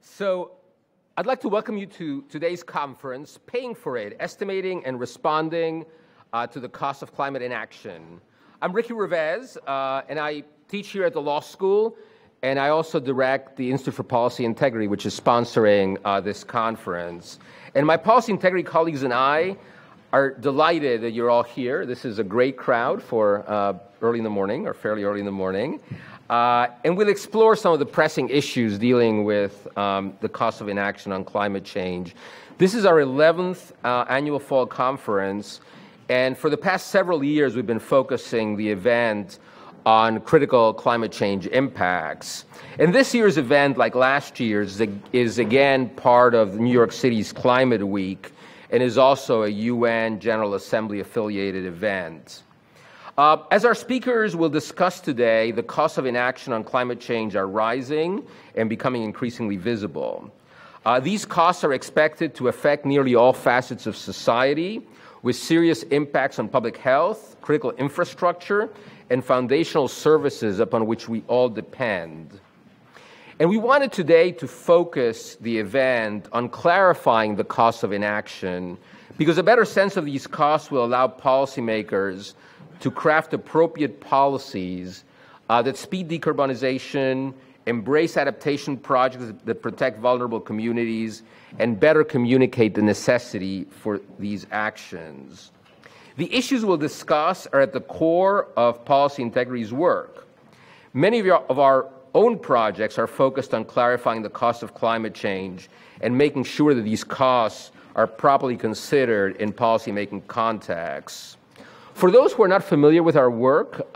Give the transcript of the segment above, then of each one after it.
So I'd like to welcome you to today's conference, Paying for It, Estimating and Responding to the Cost of Climate Inaction. I'm Revesz, and I teach here at the law school, and I also direct the Institute for Policy Integrity, which is sponsoring this conference. And my policy integrity colleagues and I are delighted that you're all here. This is a great crowd for early in the morning, or fairly early in the morning. And we'll explore some of the pressing issues dealing with the cost of inaction on climate change. This is our 11th annual fall conference, and for the past several years, we've been focusing the event on critical climate change impacts. And this year's event, like last year's, is again part of New York City's Climate Week and is also a UN General Assembly affiliated event. As our speakers will discuss today, the costs of inaction on climate change are rising and becoming increasingly visible. These costs are expected to affect nearly all facets of society, with serious impacts on public health, critical infrastructure, and foundational services upon which we all depend. And we wanted today to focus the event on clarifying the costs of inaction, because a better sense of these costs will allow policymakers to craft appropriate policies that speed decarbonization, embrace adaptation projects that protect vulnerable communities, and better communicate the necessity for these actions. The issues we'll discuss are at the core of policy integrity's work. Many of our own projects are focused on clarifying the cost of climate change and making sure that these costs are properly considered in policymaking contexts. For those who are not familiar with our work,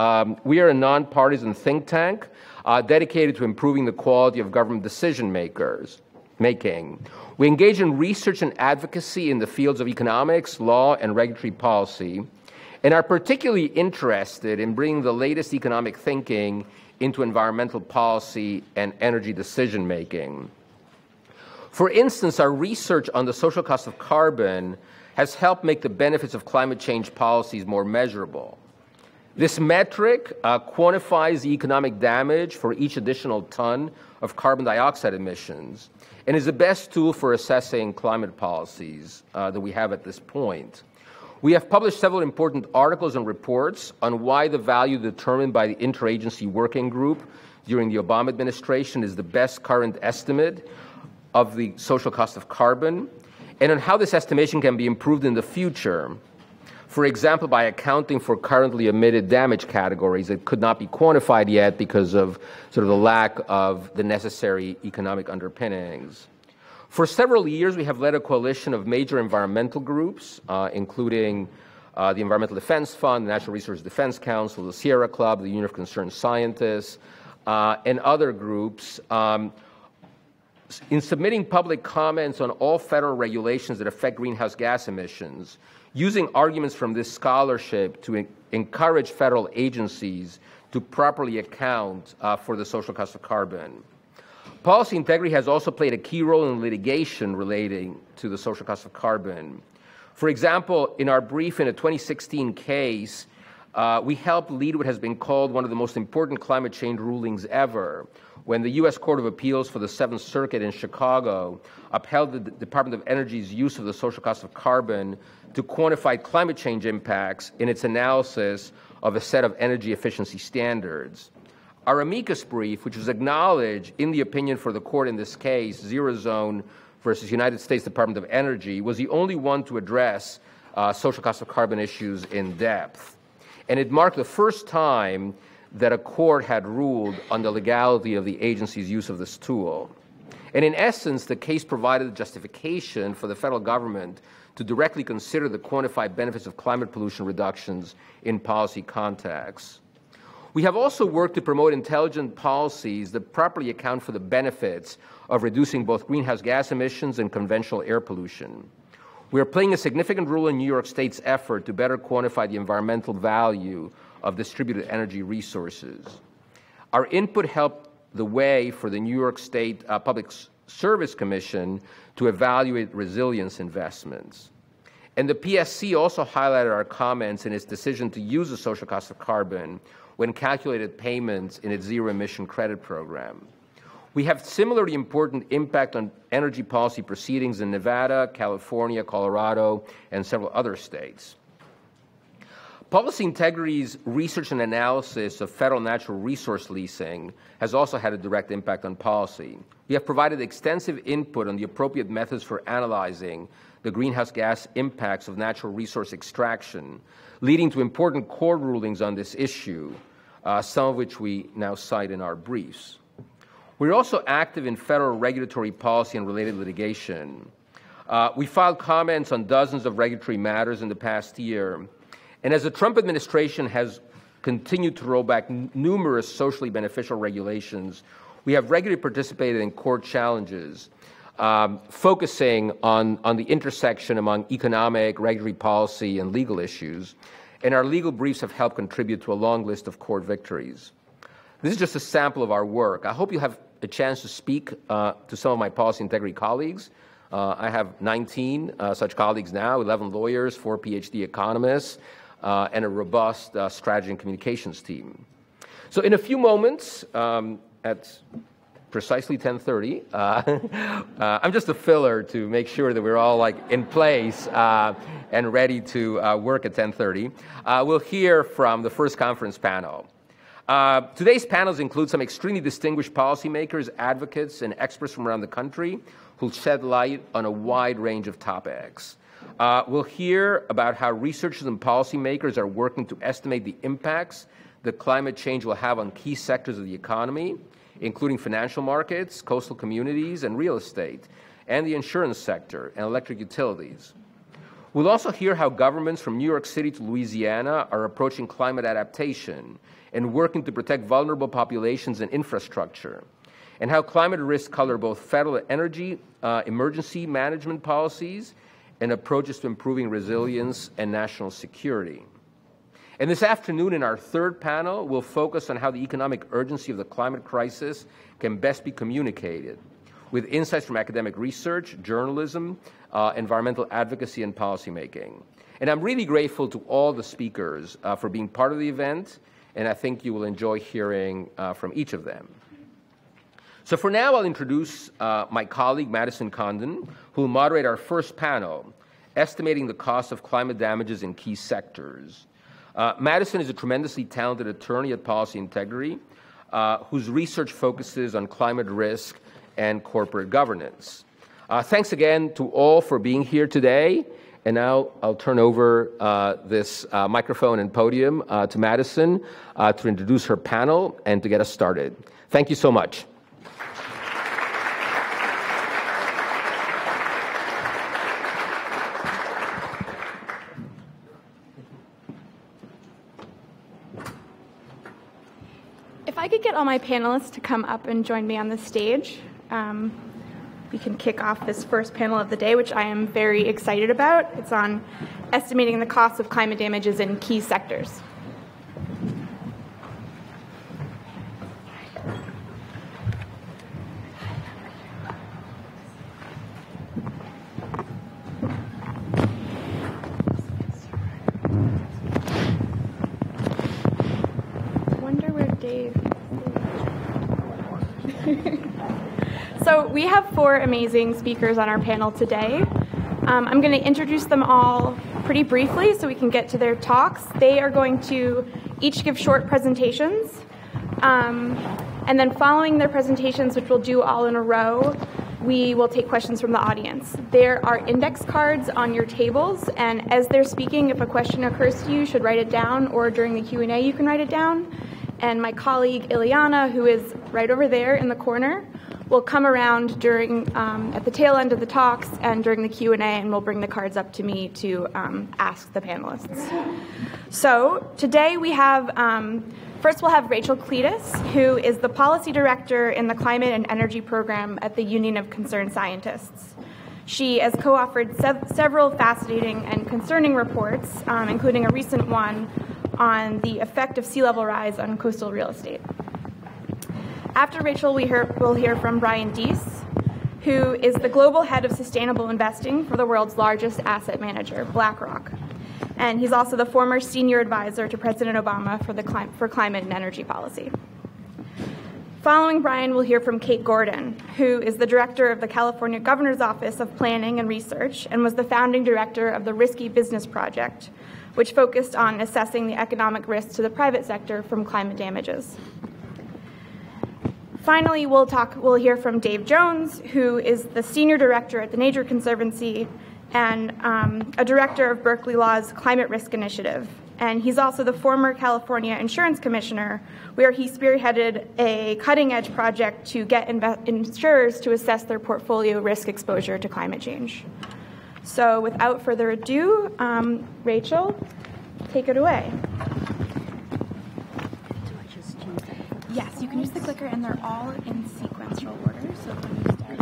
we are a nonpartisan think tank dedicated to improving the quality of government decision-making. We engage in research and advocacy in the fields of economics, law, and regulatory policy, and are particularly interested in bringing the latest economic thinking into environmental policy and energy decision-making. For instance, our research on the social cost of carbon has helped make the benefits of climate change policies more measurable. This metric quantifies the economic damage for each additional ton of carbon dioxide emissions and is the best tool for assessing climate policies that we have at this point. We have published several important articles and reports on why the value determined by the Interagency Working Group during the Obama administration is the best current estimate of the social cost of carbon, and on how this estimation can be improved in the future, for example, by accounting for currently emitted damage categories that could not be quantified yet because of sort of the lack of the necessary economic underpinnings. For several years, we have led a coalition of major environmental groups, including the Environmental Defense Fund, the National Resource Defense Council, the Sierra Club, the Union of Concerned Scientists, and other groups, in submitting public comments on all federal regulations that affect greenhouse gas emissions, using arguments from this scholarship to encourage federal agencies to properly account for the social cost of carbon. Policy integrity has also played a key role in litigation relating to the social cost of carbon. For example, in our brief in a 2016 case, we helped lead what has been called one of the most important climate change rulings ever, when the U.S. Court of Appeals for the Seventh Circuit in Chicago upheld the Department of Energy's use of the social cost of carbon to quantify climate change impacts in its analysis of a set of energy efficiency standards. Our amicus brief, which was acknowledged in the opinion for the court in this case, Zero Zone versus United States Department of Energy, was the only one to address social cost of carbon issues in depth. And it marked the first time that a court had ruled on the legality of the agency's use of this tool. And in essence, the case provided a justification for the federal government to directly consider the quantified benefits of climate pollution reductions in policy contexts. We have also worked to promote intelligent policies that properly account for the benefits of reducing both greenhouse gas emissions and conventional air pollution. We are playing a significant role in New York State's effort to better quantify the environmental value of distributed energy resources. Our input helped the way for the New York State Public Service Commission to evaluate resilience investments. And the PSC also highlighted our comments in its decision to use the social cost of carbon when calculated payments in its zero-emission credit program. We have similarly important impact on energy policy proceedings in Nevada, California, Colorado, and several other states. Policy Integrity's research and analysis of federal natural resource leasing has also had a direct impact on policy. We have provided extensive input on the appropriate methods for analyzing the greenhouse gas impacts of natural resource extraction, leading to important court rulings on this issue, some of which we now cite in our briefs. We're also active in federal regulatory policy and related litigation. We filed comments on dozens of regulatory matters in the past year. And as the Trump administration has continued to roll back numerous socially beneficial regulations, we have regularly participated in court challenges, focusing on the intersection among economic, regulatory policy, and legal issues. And our legal briefs have helped contribute to a long list of court victories. This is just a sample of our work. I hope you'll have a chance to speak to some of my policy integrity colleagues. I have 19 such colleagues now, 11 lawyers, 4 PhD economists, and a robust strategy and communications team. So in a few moments, at precisely 10:30, I'm just a filler to make sure that we're all in place and ready to work at 10:30. We'll hear from the first conference panel. Today's panels include some extremely distinguished policymakers, advocates, and experts from around the country who'll shed light on a wide range of topics. We'll hear about how researchers and policymakers are working to estimate the impacts that climate change will have on key sectors of the economy, including financial markets, coastal communities, and real estate, and the insurance sector and electric utilities. We'll also hear how governments from New York City to Louisiana are approaching climate adaptation and working to protect vulnerable populations and infrastructure, and how climate risks color both federal energy emergency management policies and approaches to improving resilience and national security. And this afternoon, in our third panel, we'll focus on how the economic urgency of the climate crisis can best be communicated, with insights from academic research, journalism, environmental advocacy, and policymaking. And I'm really grateful to all the speakers for being part of the event, and I think you will enjoy hearing from each of them. So for now, I'll introduce my colleague, Madison Condon, who will moderate our first panel, Estimating the Cost of Climate Damages in Key Sectors. Madison is a tremendously talented attorney at Policy Integrity, whose research focuses on climate risk and corporate governance. Thanks again to all for being here today. And now I'll turn over this microphone and podium to Madison to introduce her panel and to get us started. Thank you so much. If I could get all my panelists to come up and join me on the stage, we can kick off this first panel of the day, which I am very excited about. It's on estimating the cost of climate damages in key sectors. So we have 4 amazing speakers on our panel today. I'm going to introduce them all pretty briefly so we can get to their talks. They are going to each give short presentations. And then following their presentations, which we'll do all in a row, we will take questions from the audience. There are index cards on your tables, and as they're speaking, if a question occurs to you, you should write it down, or during the Q&A you can write it down. And my colleague Ileana, who is right over there in the corner, will come around during at the tail end of the talks and during the Q&A, and will bring the cards up to me to ask the panelists. So today we have, first we'll have Rachel Cleetus, who is the policy director in the Climate and Energy Program at the Union of Concerned Scientists. She has co-authored several fascinating and concerning reports, including a recent one on the effect of sea level rise on coastal real estate. After Rachel, we'll hear from Brian Deese, who is the global head of sustainable investing for the world's largest asset manager, BlackRock. And he's also the former senior advisor to President Obama for climate and energy policy. Following Brian, we'll hear from Kate Gordon, who is the director of the California Governor's Office of Planning and Research and was the founding director of the Risky Business Project, which focused on assessing the economic risks to the private sector from climate damages. Finally, we'll hear from Dave Jones, who is the senior director at the Nature Conservancy and a director of Berkeley Law's Climate Risk Initiative. And he's also the former California Insurance Commissioner, where he spearheaded a cutting-edge project to get insurers to assess their portfolio risk exposure to climate change. So without further ado, Rachel, take it away. Yes, you can use the clicker, and they're all in sequential order. So when you start.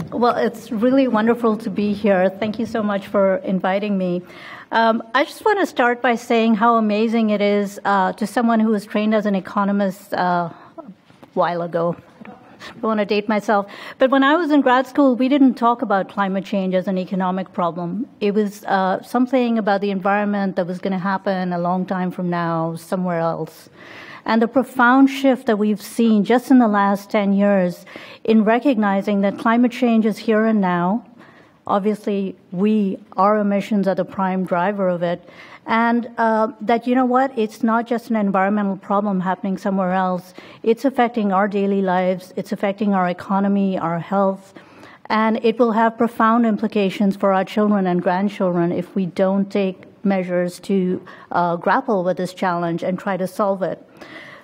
Well, it's really wonderful to be here. Thank you so much for inviting me. I just want to start by saying how amazing it is to someone who was trained as an economist a while ago. I don't want to date myself. But when I was in grad school, we didn't talk about climate change as an economic problem. It was something about the environment that was going to happen a long time from now, somewhere else. And the profound shift that we've seen just in the last 10 years in recognizing that climate change is here and now. Obviously, our emissions are the prime driver of it. And that, you know what, it's not just an environmental problem happening somewhere else. It's affecting our daily lives. It's affecting our economy, our health. And it will have profound implications for our children and grandchildren if we don't take measures to grapple with this challenge and try to solve it.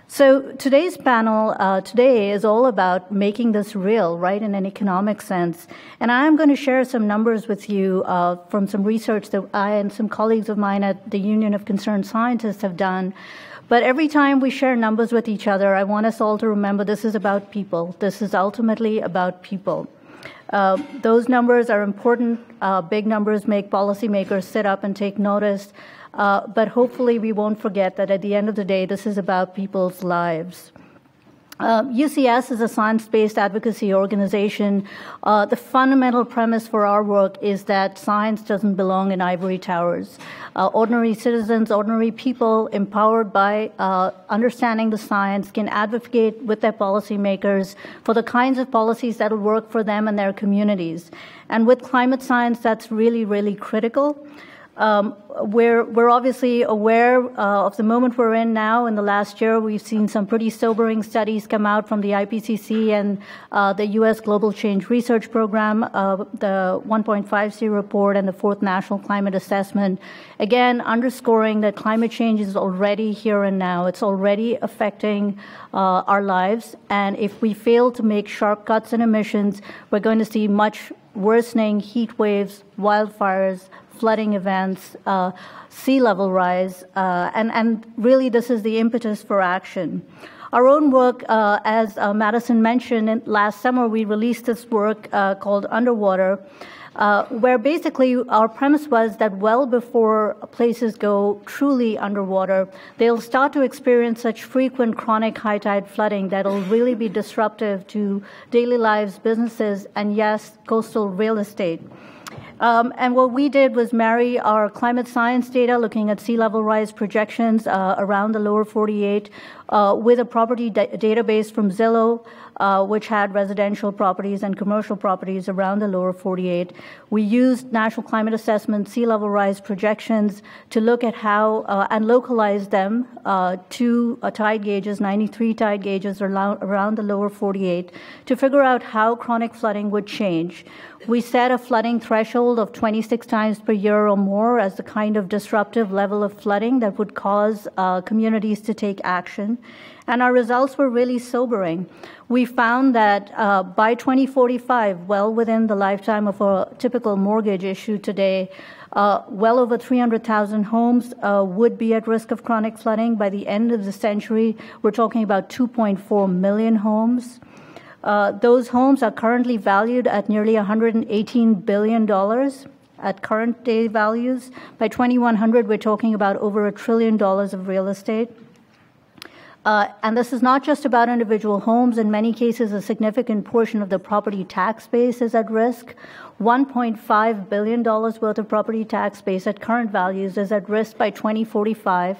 So today's panel today is all about making this real, right, in an economic sense. And I'm going to share some numbers with you from some research that I and some colleagues of mine at the Union of Concerned Scientists have done. But every time we share numbers with each other, I want us all to remember this is about people. This is ultimately about people. Those numbers are important. Big numbers make policymakers sit up and take notice. But hopefully we won't forget that at the end of the day, this is about people's lives. UCS is a science-based advocacy organization. The fundamental premise for our work is that science doesn't belong in ivory towers. Ordinary citizens, ordinary people empowered by understanding the science can advocate with their policymakers for the kinds of policies that will work for them and their communities. And with climate science, that's really, really critical. We're obviously aware of the moment we're in now. In the last year, we've seen some pretty sobering studies come out from the IPCC and the U.S. Global Change Research Program, the 1.5C report, and the Fourth National Climate Assessment, again, underscoring that climate change is already here and now. It's already affecting our lives. And if we fail to make sharp cuts in emissions, we're going to see much worsening heat waves, wildfires, flooding events, sea level rise, and really this is the impetus for action. Our own work, as Madison mentioned, last summer we released this work called Underwater, where basically our premise was that well before places go truly underwater, they'll start to experience such frequent chronic high tide flooding that will really be disruptive to daily lives, businesses, and yes, coastal real estate. And what we did was marry our climate science data, looking at sea level rise projections around the lower 48, with a property database from Zillow, which had residential properties and commercial properties around the lower 48. We used National Climate Assessment sea level rise projections to look at how and localize them to tide gauges, 93 tide gauges around the lower 48, to figure out how chronic flooding would change. We set a flooding threshold of 26 times per year or more as the kind of disruptive level of flooding that would cause communities to take action. And our results were really sobering. We found that by 2045, well within the lifetime of a typical mortgage issue today, well over 300,000 homes would be at risk of chronic flooding. By the end of the century, we're talking about 2.4 million homes. Those homes are currently valued at nearly $118 billion at current day values. By 2100, we're talking about over $1 trillion of real estate. And this is not just about individual homes. In many cases, a significant portion of the property tax base is at risk. $1.5 billion worth of property tax base at current values is at risk by 2045.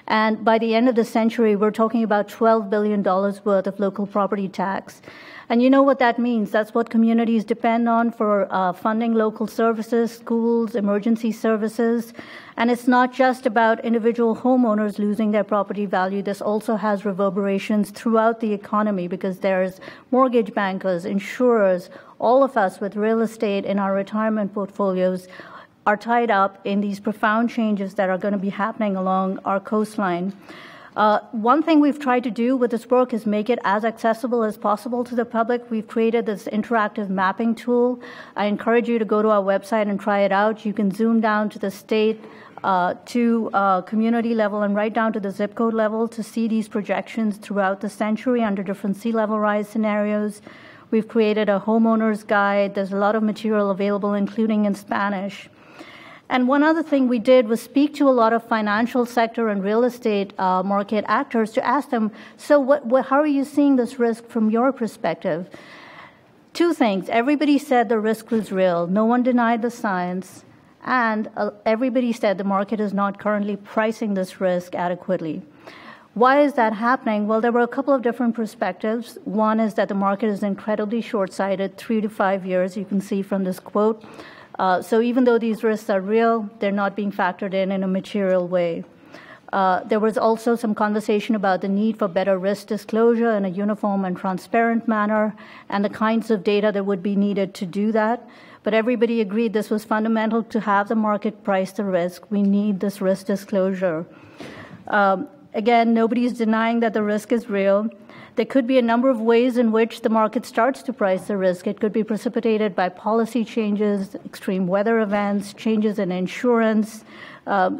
And by the end of the century, we're talking about $12 billion worth of local property tax. And you know what that means. That's what communities depend on for funding local services, schools, emergency services. And it's not just about individual homeowners losing their property value. This also has reverberations throughout the economy because there's mortgage bankers, insurers, all of us with real estate in our retirement portfolios are tied up in these profound changes that are going to be happening along our coastline. One thing we've tried to do with this work is make it as accessible as possible to the public. We've created this interactive mapping tool. I encourage you to go to our website and try it out. You can zoom down to the state, to community level, and right down to the zip code level to see these projections throughout the century under different sea level rise scenarios. We've created a homeowner's guide. There's a lot of material available, including in Spanish. And one other thing we did was speak to a lot of financial sector and real estate market actors to ask them, so how are you seeing this risk from your perspective? Two things. Everybody said the risk was real. No one denied the science. And everybody said the market is not currently pricing this risk adequately. Why is that happening? Well, there were a couple of different perspectives. One is that the market is incredibly short-sighted, 3 to 5 years, you can see from this quote. So even though these risks are real, they're not being factored in a material way. There was also some conversation about the need for better risk disclosure in a uniform and transparent manner and the kinds of data that would be needed to do that. But everybody agreed this was fundamental to have the market price the risk. We need this risk disclosure. Again, nobody's denying that the risk is real. There could be a number of ways in which the market starts to price the risk. It could be precipitated by policy changes, extreme weather events, changes in insurance.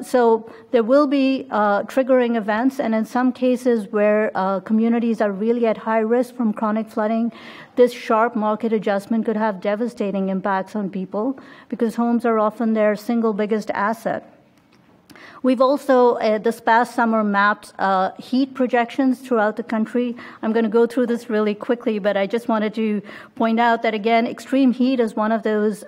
So there will be triggering events, and in some cases where communities are really at high risk from chronic flooding, this sharp market adjustment could have devastating impacts on people because homes are often their single biggest asset. We've also, this past summer, mapped heat projections throughout the country. I'm going to go through this really quickly, but I just wanted to point out that, again, extreme heat is one of those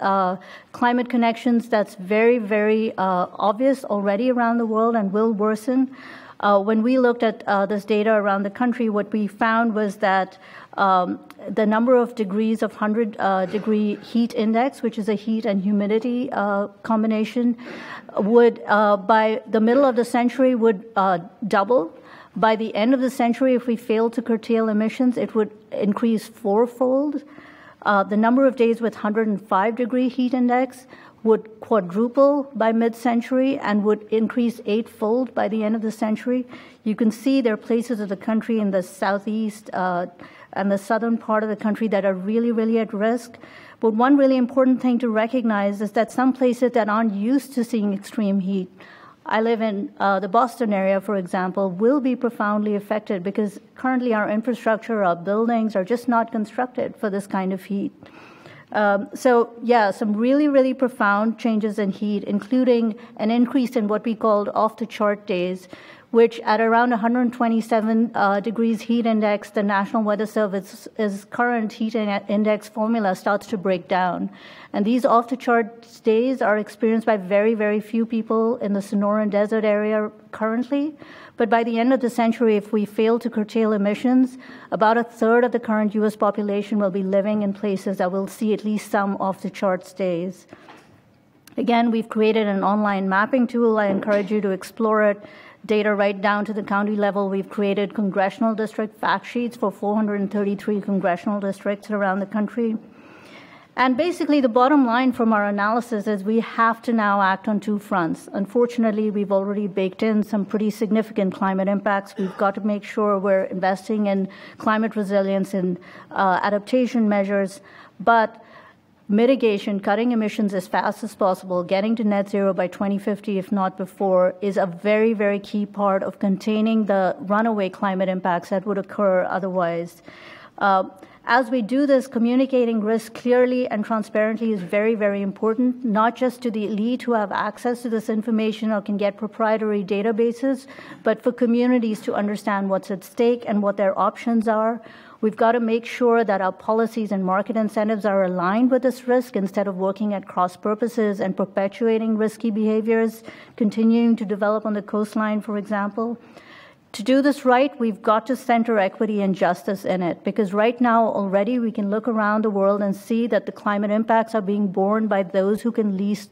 climate connections that's very, very obvious already around the world and will worsen. When we looked at this data around the country, what we found was that the number of degrees of 100-degree heat index, which is a heat and humidity combination, would, by the middle of the century, would double. By the end of the century, if we failed to curtail emissions, it would increase fourfold. The number of days with 105-degree heat index would quadruple by mid-century and would increase eightfold by the end of the century. You can see there are places of the country in the southeast and the southern part of the country that are really, really at risk. But one really important thing to recognize is that some places that aren't used to seeing extreme heat, I live in the Boston area, for example, will be profoundly affected because currently our infrastructure, our buildings are just not constructed for this kind of heat. So, yeah, some really, really profound changes in heat, including an increase in what we called off-the-chart days, which at around 127 degrees heat index, the National Weather Service's current heat index formula starts to break down. And these off-the-chart days are experienced by very, very few people in the Sonoran Desert area currently. But by the end of the century, if we fail to curtail emissions, about a third of the current U.S. population will be living in places that will see at least some off-the-charts days. Again, we've created an online mapping tool. I encourage you to explore it. Data right down to the county level. We've created congressional district fact sheets for 433 congressional districts around the country. And basically, the bottom line from our analysis is we have to now act on two fronts. Unfortunately, we've already baked in some pretty significant climate impacts. We've got to make sure we're investing in climate resilience and adaptation measures, but mitigation, cutting emissions as fast as possible, getting to net zero by 2050, if not before, is a very, very key part of containing the runaway climate impacts that would occur otherwise. As we do this, communicating risk clearly and transparently is very, very important, not just to the elite who have access to this information or can get proprietary databases, but for communities to understand what's at stake and what their options are. We've got to make sure that our policies and market incentives are aligned with this risk instead of working at cross purposes and perpetuating risky behaviors, continuing to develop on the coastline, for example. To do this right, we've got to center equity and justice in it, because right now already we can look around the world and see that the climate impacts are being borne by those who can least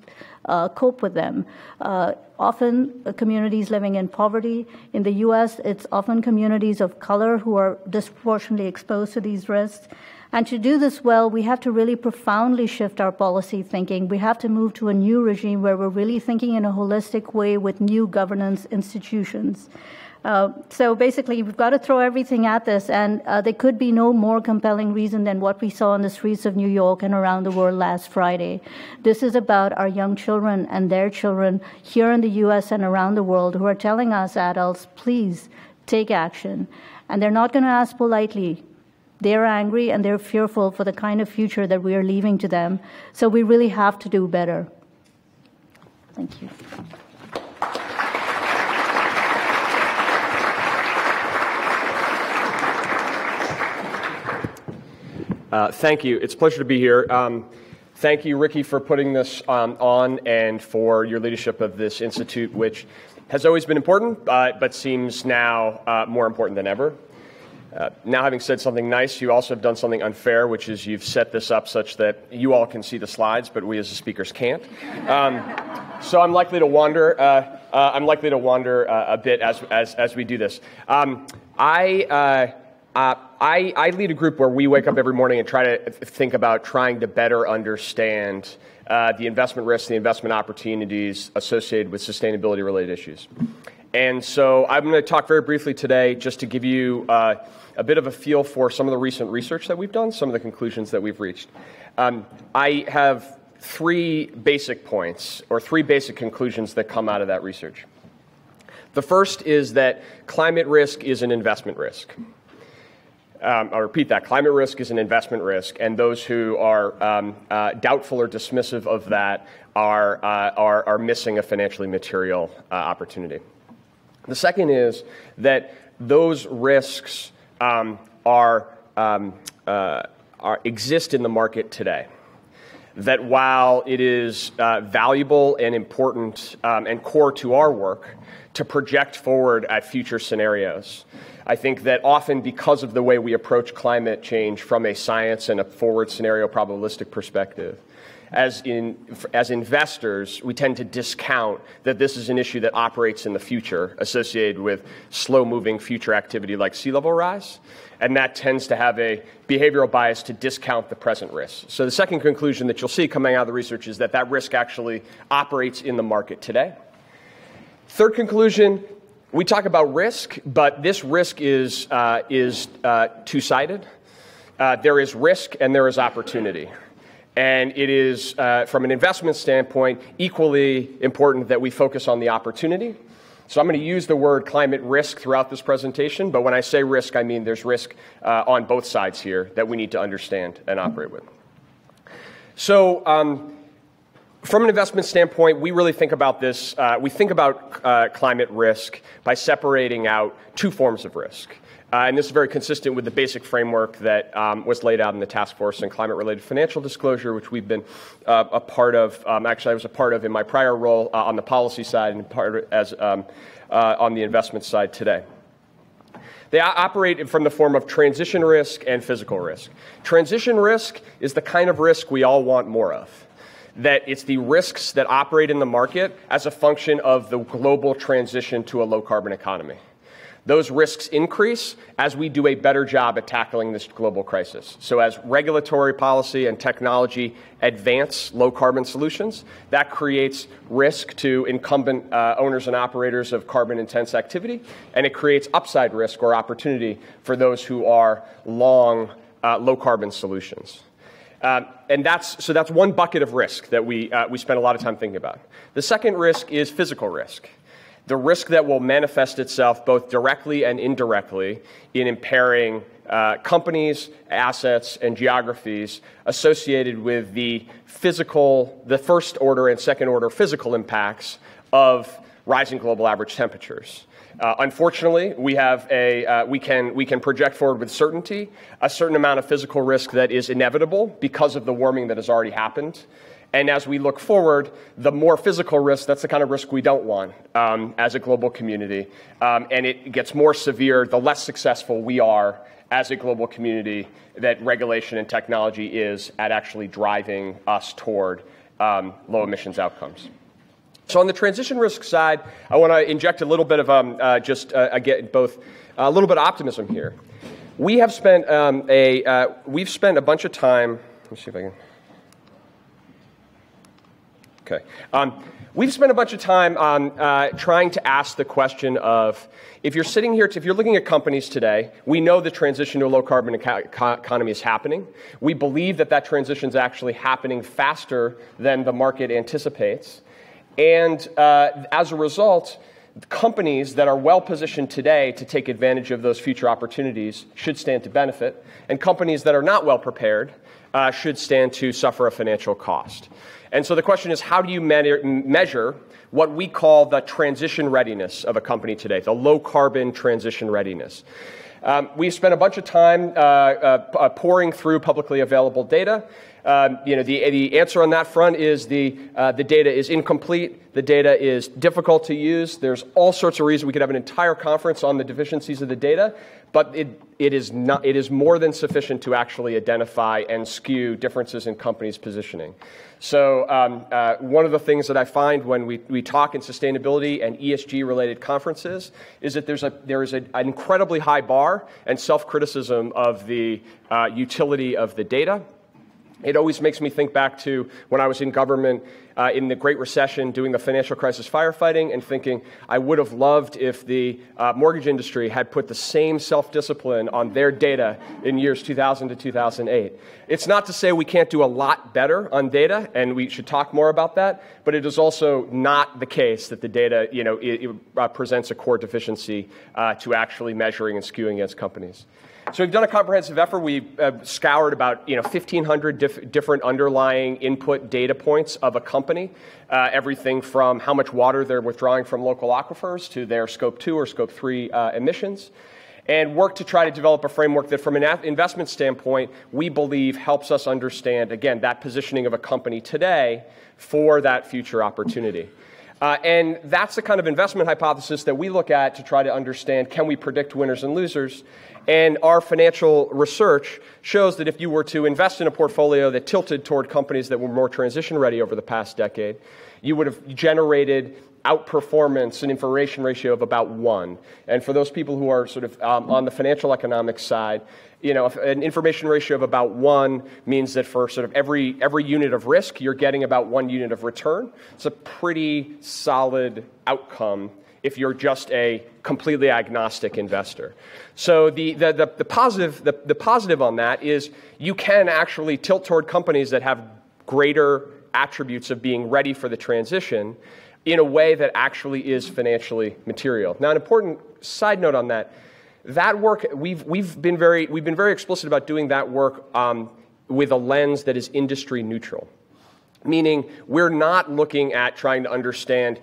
cope with them. Often communities living in poverty. In the U.S., it's often communities of color who are disproportionately exposed to these risks. And to do this well, we have to really profoundly shift our policy thinking. We have to move to a new regime where we're really thinking in a holistic way with new governance institutions. So basically, we've got to throw everything at this, and there could be no more compelling reason than what we saw on the streets of New York and around the world last Friday. This is about our young children and their children here in the U.S. and around the world who are telling us adults, please take action. And they're not going to ask politely. They're angry and they're fearful for the kind of future that we are leaving to them. So we really have to do better. Thank you. Thank you. It's a pleasure to be here. Thank you, Ricky, for putting this on and for your leadership of this institute, which has always been important, but seems now more important than ever. Now, having said something nice, you also have done something unfair, which is you've set this up such that you all can see the slides, but we as the speakers can't. So I'm likely to wander. A bit as we do this. I lead a group where we wake up every morning and try to think about trying to better understand the investment risks, the investment opportunities associated with sustainability-related issues. And so I'm going to talk very briefly today just to give you a bit of a feel for some of the recent research that we've done, some of the conclusions that we've reached. I have 3 basic points or 3 basic conclusions that come out of that research. The first is that climate risk is an investment risk. I'll repeat that. Climate risk is an investment risk, and those who are doubtful or dismissive of that are missing a financially material opportunity. The second is that those risks exist in the market today. That while it is valuable and important and core to our work to project forward at future scenarios, I think that often because of the way we approach climate change from a science and a forward scenario probabilistic perspective, as investors, we tend to discount that this is an issue that operates in the future associated with slow-moving future activity like sea level rise, and that tends to have a behavioral bias to discount the present risks. So the second conclusion that you'll see coming out of the research is that that risk actually operates in the market today. Third conclusion, we talk about risk, but this risk is two-sided. There is risk and there is opportunity. And it is, from an investment standpoint, equally important that we focus on the opportunity. So I'm going to use the word climate risk throughout this presentation, but when I say risk, I mean there's risk on both sides here that we need to understand and operate with. So from an investment standpoint, we really think about this. We think about climate risk by separating out 2 forms of risk. And this is very consistent with the basic framework that was laid out in the Task Force on Climate-Related Financial Disclosure, which we've been a part of. Actually, I was a part of in my prior role on the policy side and part of as on the investment side today. They operate from the form of transition risk and physical risk. Transition risk is the kind of risk we all want more of. That it's the risks that operate in the market as a function of the global transition to a low-carbon economy. Those risks increase as we do a better job at tackling this global crisis. So as regulatory policy and technology advance low-carbon solutions, that creates risk to incumbent owners and operators of carbon-intense activity, and it creates upside risk or opportunity for those who are long low-carbon solutions. And that's one bucket of risk that we spend a lot of time thinking about. The second risk is physical risk. The risk that will manifest itself both directly and indirectly in impairing companies, assets, and geographies associated with the first order and second order physical impacts of rising global average temperatures. Unfortunately, we can project forward with certainty a certain amount of physical risk that is inevitable because of the warming that has already happened. And as we look forward, the more physical risk, that's the kind of risk we don't want as a global community. And it gets more severe the less successful we are as a global community that regulation and technology is at actually driving us toward low emissions outcomes. So on the transition risk side, I want to inject a little bit of again, both a little bit of optimism here. We have spent we've spent a bunch of time. Let me see if I can. Okay. We've spent a bunch of time on trying to ask the question of, if you're sitting here, if you're looking at companies today, we know the transition to a low-carbon economy is happening. We believe that that transition is actually happening faster than the market anticipates. And as a result, companies that are well-positioned today to take advantage of those future opportunities should stand to benefit, and companies that are not well-prepared should stand to suffer a financial cost. And so the question is, how do you measure what we call the transition readiness of a company today, the low-carbon transition readiness? We've spent a bunch of time pouring through publicly available data. The answer on that front is the data is incomplete. The data is difficult to use. There's all sorts of reasons. We could have an entire conference on the deficiencies of the data, but it is more than sufficient to actually identify and skew differences in companies' positioning. So one of the things that I find when we talk in sustainability and ESG-related conferences is that there is an incredibly high bar and self-criticism of the utility of the data. It always makes me think back to when I was in government in the Great Recession doing the financial crisis firefighting and thinking I would have loved if the mortgage industry had put the same self-discipline on their data in years 2000 to 2008. It's not to say we can't do a lot better on data, and we should talk more about that, but it is also not the case that the data it presents a core deficiency to actually measuring and skewing against companies. So we've done a comprehensive effort. We've scoured about 1,500 different underlying input data points of a company, everything from how much water they're withdrawing from local aquifers to their Scope 2 or Scope 3 emissions, and work to try to develop a framework that from an investment standpoint we believe helps us understand, again, that positioning of a company today for that future opportunity. And that's the kind of investment hypothesis that we look at to try to understand, can we predict winners and losers? And our financial research shows that if you were to invest in a portfolio that tilted toward companies that were more transition ready over the past decade, you would have generated outperformance, an information ratio of about 1. And for those people who are sort of on the financial economics side, an information ratio of about 1 means that for sort of every unit of risk, you're getting about 1 unit of return. It's a pretty solid outcome if you're just a completely agnostic investor. So the positive on that is you can actually tilt toward companies that have greater attributes of being ready for the transition in a way that actually is financially material. Now, an important side note on that work, we've been very explicit about doing that work with a lens that is industry neutral, meaning we're not looking at trying to understand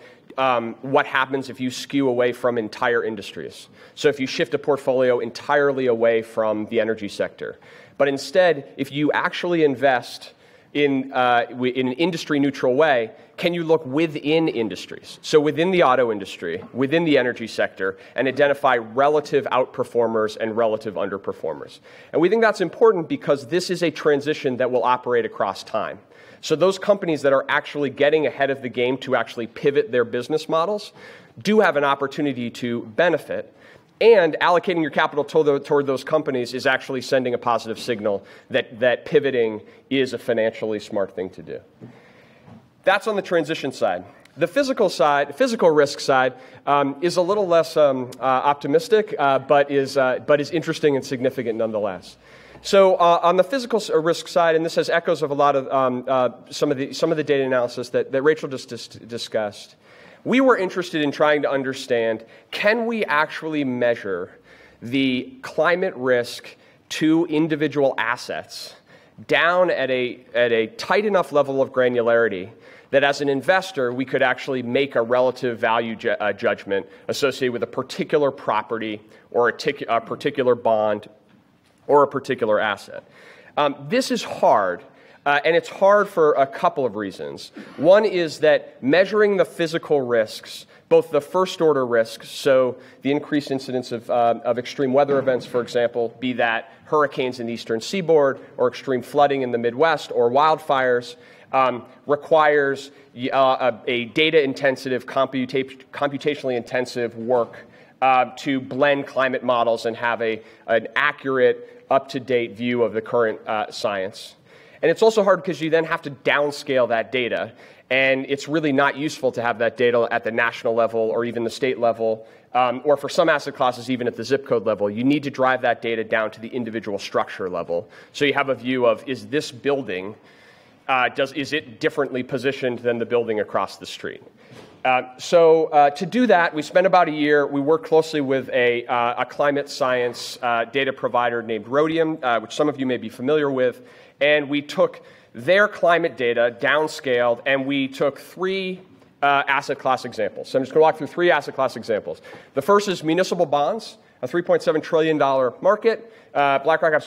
what happens if you skew away from entire industries. So if you shift a portfolio entirely away from the energy sector, but instead, if you actually invest in an industry-neutral way, can you look within industries? So within the auto industry, within the energy sector, and identify relative outperformers and relative underperformers. And we think that's important because this is a transition that will operate across time. So those companies that are actually getting ahead of the game to actually pivot their business models do have an opportunity to benefit. And allocating your capital toward those companies is actually sending a positive signal that pivoting is a financially smart thing to do. That's on the transition side. The physical risk side, is a little less optimistic, but is interesting and significant nonetheless. So on the physical risk side, and this has echoes of a lot of some of the data analysis that Rachel just discussed, we were interested in trying to understand, can we actually measure the climate risk to individual assets down at a tight enough level of granularity that as an investor, we could actually make a relative value judgment associated with a particular property or a particular bond or a particular asset. This is hard, and it's hard for a couple of reasons. One is that measuring the physical risks, both the first-order risks, so the increased incidence of extreme weather events, for example, be that hurricanes in the eastern seaboard or extreme flooding in the Midwest or wildfires, requires a data-intensive, computationally intensive work to blend climate models and have an accurate, up-to-date view of the current science. And it's also hard because you then have to downscale that data, and it's really not useful to have that data at the national level or even the state level, or for some asset classes, even at the zip code level. You need to drive that data down to the individual structure level. So you have a view of, is this building, is it differently positioned than the building across the street? To do that, we spent about a year. We worked closely with a climate science data provider named Rhodium, which some of you may be familiar with, and we took their climate data downscaled, and we took three asset class examples. So I'm just going to walk through three asset class examples. The first is municipal bonds, a $3.7 trillion market. BlackRock happens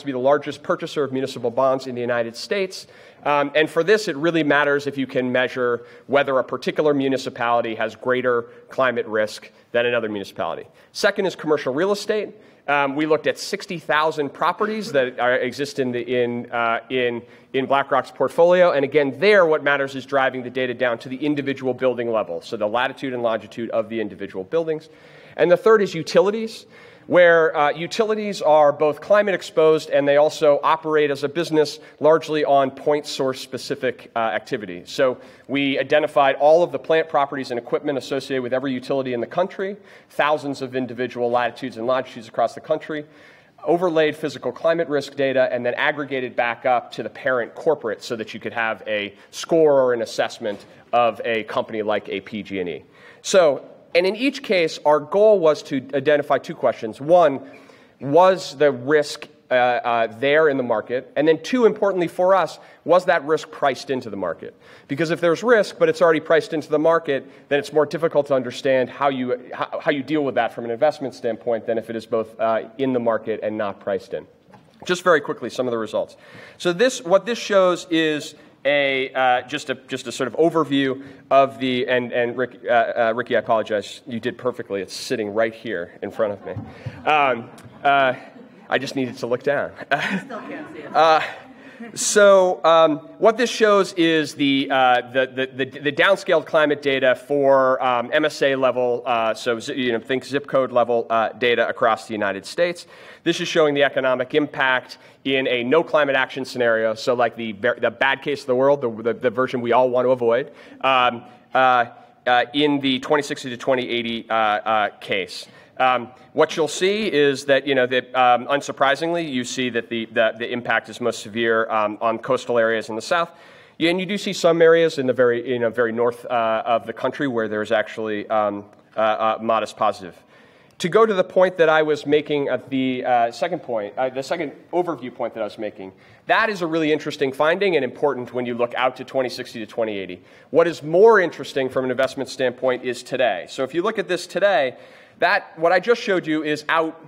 to be the largest purchaser of municipal bonds in the United States. And for this, it really matters if you can measure whether a particular municipality has greater climate risk than another municipality. Second is commercial real estate. We looked at 60,000 properties that exist in BlackRock's portfolio. And again, there, what matters is driving the data down to the individual building level, so the latitude and longitude of the individual buildings. And the third is utilities, where utilities are both climate exposed and they also operate as a business largely on point source specific activity. So we identified all of the plant properties and equipment associated with every utility in the country, thousands of individual latitudes and longitudes across the country, overlaid physical climate risk data, and then aggregated back up to the parent corporate so that you could have a score or an assessment of a company like a PG&E. And in each case, our goal was to identify two questions. One, was the risk there in the market? And then two, importantly for us, was that risk priced into the market? Because if there's risk, but it's already priced into the market, then it's more difficult to understand how you deal with that from an investment standpoint than if it is both in the market and not priced in. Just very quickly, some of the results. So what this shows is just a sort of overview of the, and Ricky, I apologize, you did perfectly. It's sitting right here in front of me. I just needed to look down. I still can't see it. What this shows is the downscaled climate data for MSA level, think zip code level data across the United States. This is showing the economic impact in a no climate action scenario, so like the bad case of the world, the version we all want to avoid, in the 2060 to 2080 case. What you'll see is that, unsurprisingly, you see that the impact is most severe on coastal areas in the south. Yeah, and you do see some areas in the very north of the country where there's actually modest positive. To go to the point that I was making at the second point, the second overview point that I was making, that is a really interesting finding and important when you look out to 2060 to 2080. What is more interesting from an investment standpoint is today. So if you look at this today, what I just showed you is out,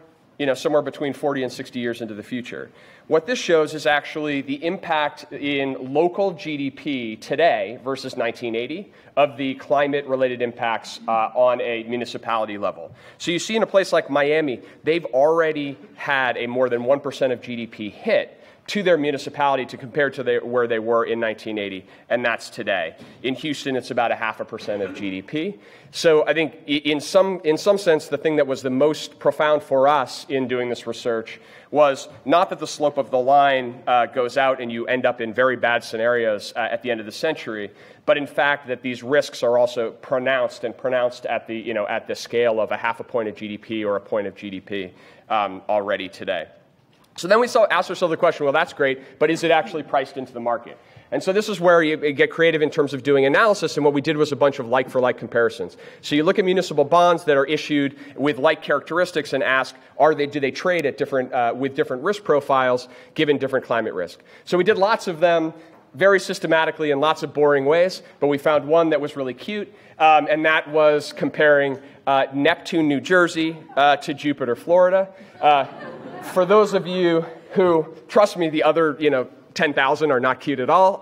somewhere between 40 and 60 years into the future. What this shows is actually the impact in local GDP today versus 1980 of the climate-related impacts on a municipality level. So you see in a place like Miami, they've already had a more than 1% of GDP hit to their municipality to compare to where they were in 1980, and that's today. In Houston, it's about 0.5% of GDP. So I think in some sense, the thing that was the most profound for us in doing this research was not that the slope of the line goes out and you end up in very bad scenarios at the end of the century, but in fact that these risks are also pronounced at the at the scale of 0.5 point of GDP or 1 point of GDP already today. So then we asked ourselves the question, well, that's great, but is it actually priced into the market? And so this is where you get creative in terms of doing analysis, and what we did was a bunch of like-for-like comparisons. So you look at municipal bonds that are issued with like characteristics and ask, do they trade at different, with different risk profiles given different climate risk? So we did lots of them very systematically in lots of boring ways, but we found one that was really cute, and that was comparing Neptune, New Jersey to Jupiter, Florida. For those of you who, trust me, the other, 10,000 are not cute at all.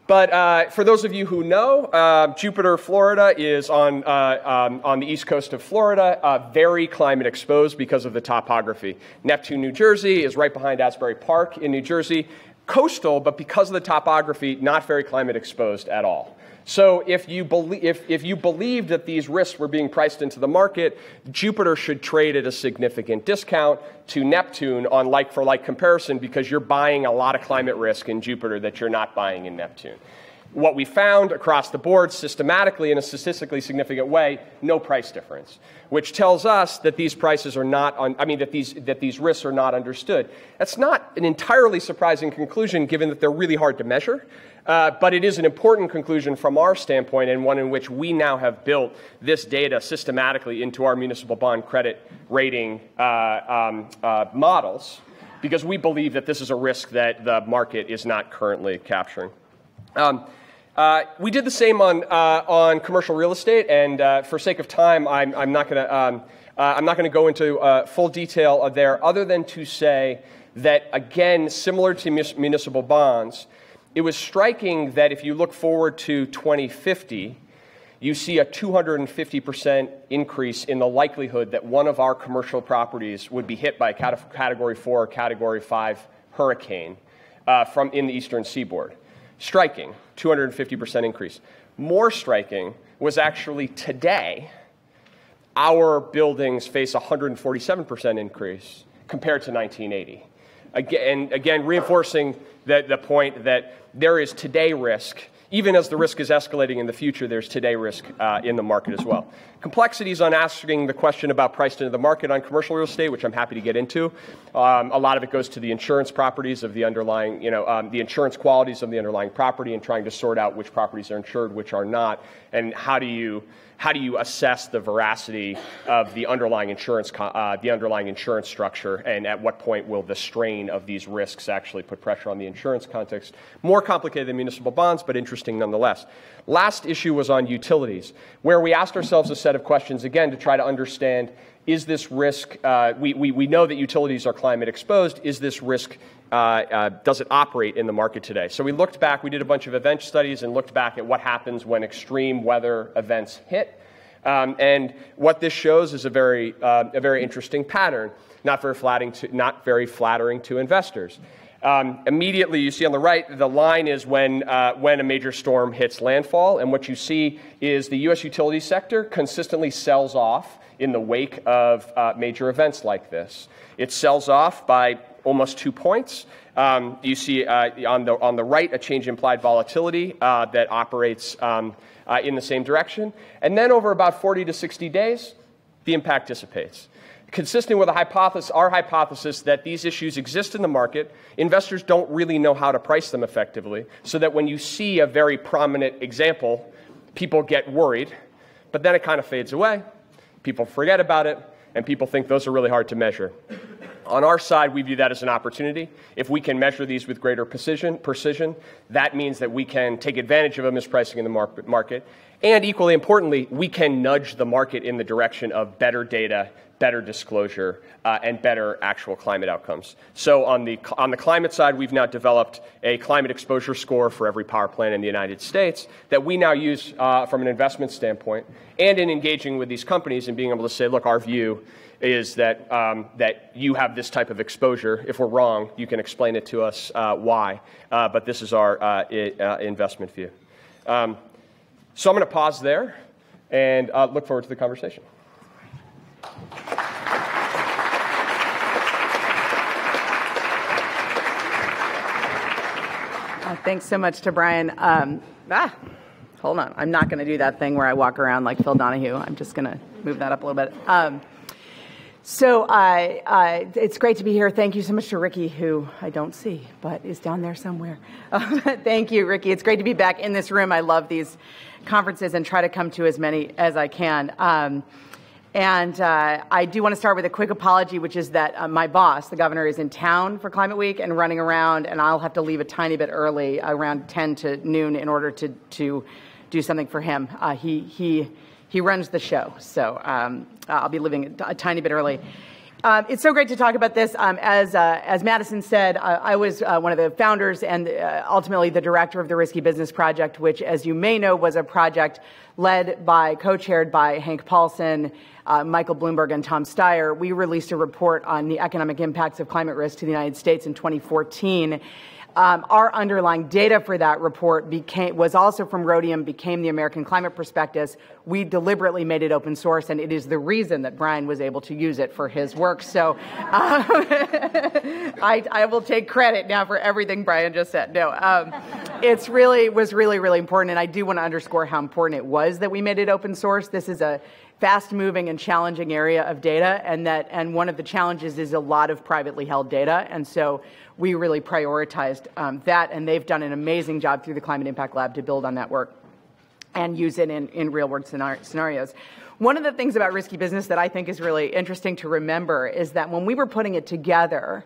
But for those of you who know, Jupiter, Florida is on the east coast of Florida, very climate exposed because of the topography. Neptune, New Jersey is right behind Asbury Park in New Jersey. Coastal, but because of the topography, not very climate exposed at all. So if you believe that these risks were being priced into the market, Jupiter should trade at a significant discount to Neptune on like-for-like comparison because you're buying a lot of climate risk in Jupiter that you're not buying in Neptune. What we found across the board systematically in a statistically significant way, no price difference, which tells us that these prices are not, that these risks are not understood. That's not an entirely surprising conclusion given that they're really hard to measure, but it is an important conclusion from our standpoint and one in which we now have built this data systematically into our municipal bond credit rating models because we believe that this is a risk that the market is not currently capturing. We did the same on commercial real estate, and for sake of time, I'm not going to go into full detail there, other than to say that again, similar to municipal bonds, it was striking that if you look forward to 2050, you see a 250% increase in the likelihood that one of our commercial properties would be hit by a Category 4 or Category 5 hurricane from in the eastern seaboard. Striking, 250% increase. More striking was actually today, our buildings face a 147% increase compared to 1980. Again, reinforcing the point that there is today risk. Even as the risk is escalating in the future, there's today risk in the market as well. Complexities on asking the question about priced into the market on commercial real estate, which I'm happy to get into. A lot of it goes to the insurance properties of the underlying, the insurance qualities of the underlying property and trying to sort out which properties are insured, which are not, and how do you assess the veracity of the underlying insurance structure, and at what point will the strain of these risks actually put pressure on the insurance context? More complicated than municipal bonds, but interesting nonetheless. Last issue was on utilities, where we asked ourselves a set of questions, again, to try to understand, is this risk, we know that utilities are climate exposed, is this risk, does it operate in the market today? So we looked back, we did a bunch of event studies and looked back at what happens when extreme weather events hit. And what this shows is a very interesting pattern, not very flattering to investors. Immediately, you see on the right, the line is when a major storm hits landfall, and what you see is the U.S. utility sector consistently sells off in the wake of major events like this. It sells off by almost 2 points. You see on the right a change in implied volatility that operates in the same direction. And then over about 40 to 60 days, the impact dissipates. Consistent with our hypothesis that these issues exist in the market, investors don't really know how to price them effectively, so that when you see a very prominent example, people get worried, but then it kind of fades away. People forget about it, and people think those are really hard to measure. On our side, we view that as an opportunity. If we can measure these with greater precision, that means that we can take advantage of a mispricing in the market. And equally importantly, we can nudge the market in the direction of better data, better disclosure, and better actual climate outcomes. So on the climate side, we've now developed a climate exposure score for every power plant in the United States that we now use from an investment standpoint, and in engaging with these companies and being able to say, look, our view is that that you have this type of exposure. If we're wrong, you can explain it to us why, but this is our investment view. So I'm going to pause there and look forward to the conversation. Thanks so much to Brian. Hold on. I'm not going to do that thing where I walk around like Phil Donahue. I'm just going to move that up a little bit. So it's great to be here. Thank you so much to Ricky, who I don't see, but is down there somewhere. Thank you, Ricky. It's great to be back in this room. I love these conferences and try to come to as many as I can. And I do want to start with a quick apology, which is that my boss, the governor, is in town for Climate Week and running around, and I'll have to leave a tiny bit early, around 10 to noon, in order to do something for him. He runs the show, so I'll be leaving a tiny bit early. It's so great to talk about this. As Madison said, I was one of the founders and ultimately the director of the Risky Business Project, which, as you may know, was a project led by, co-chaired by Hank Paulson, Michael Bloomberg, and Tom Steyer. We released a report on the economic impacts of climate risk to the United States in 2014. Our underlying data for that report was also from Rhodium, became the American Climate Prospectus. We deliberately made it open source, and it is the reason that Brian was able to use it for his work. So I will take credit now for everything Brian just said. No, was really important, and I do want to underscore how important it was that we made it open source. This is a fast-moving and challenging area of data, and one of the challenges is a lot of privately held data, and so we really prioritized that, and they've done an amazing job through the Climate Impact Lab to build on that work and use it in real-world scenarios. One of the things about Risky Business that I think is really interesting to remember is that when we were putting it together,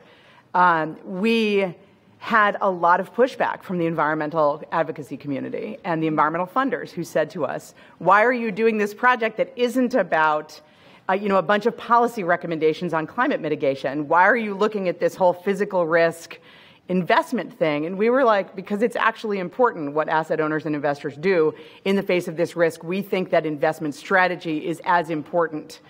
we had a lot of pushback from the environmental advocacy community and the environmental funders who said to us, why are you doing this project that isn't about a bunch of policy recommendations on climate mitigation? Why are you looking at this whole physical risk investment thing? And we were like, because it's actually important what asset owners and investors do in the face of this risk. We think that investment strategy is as important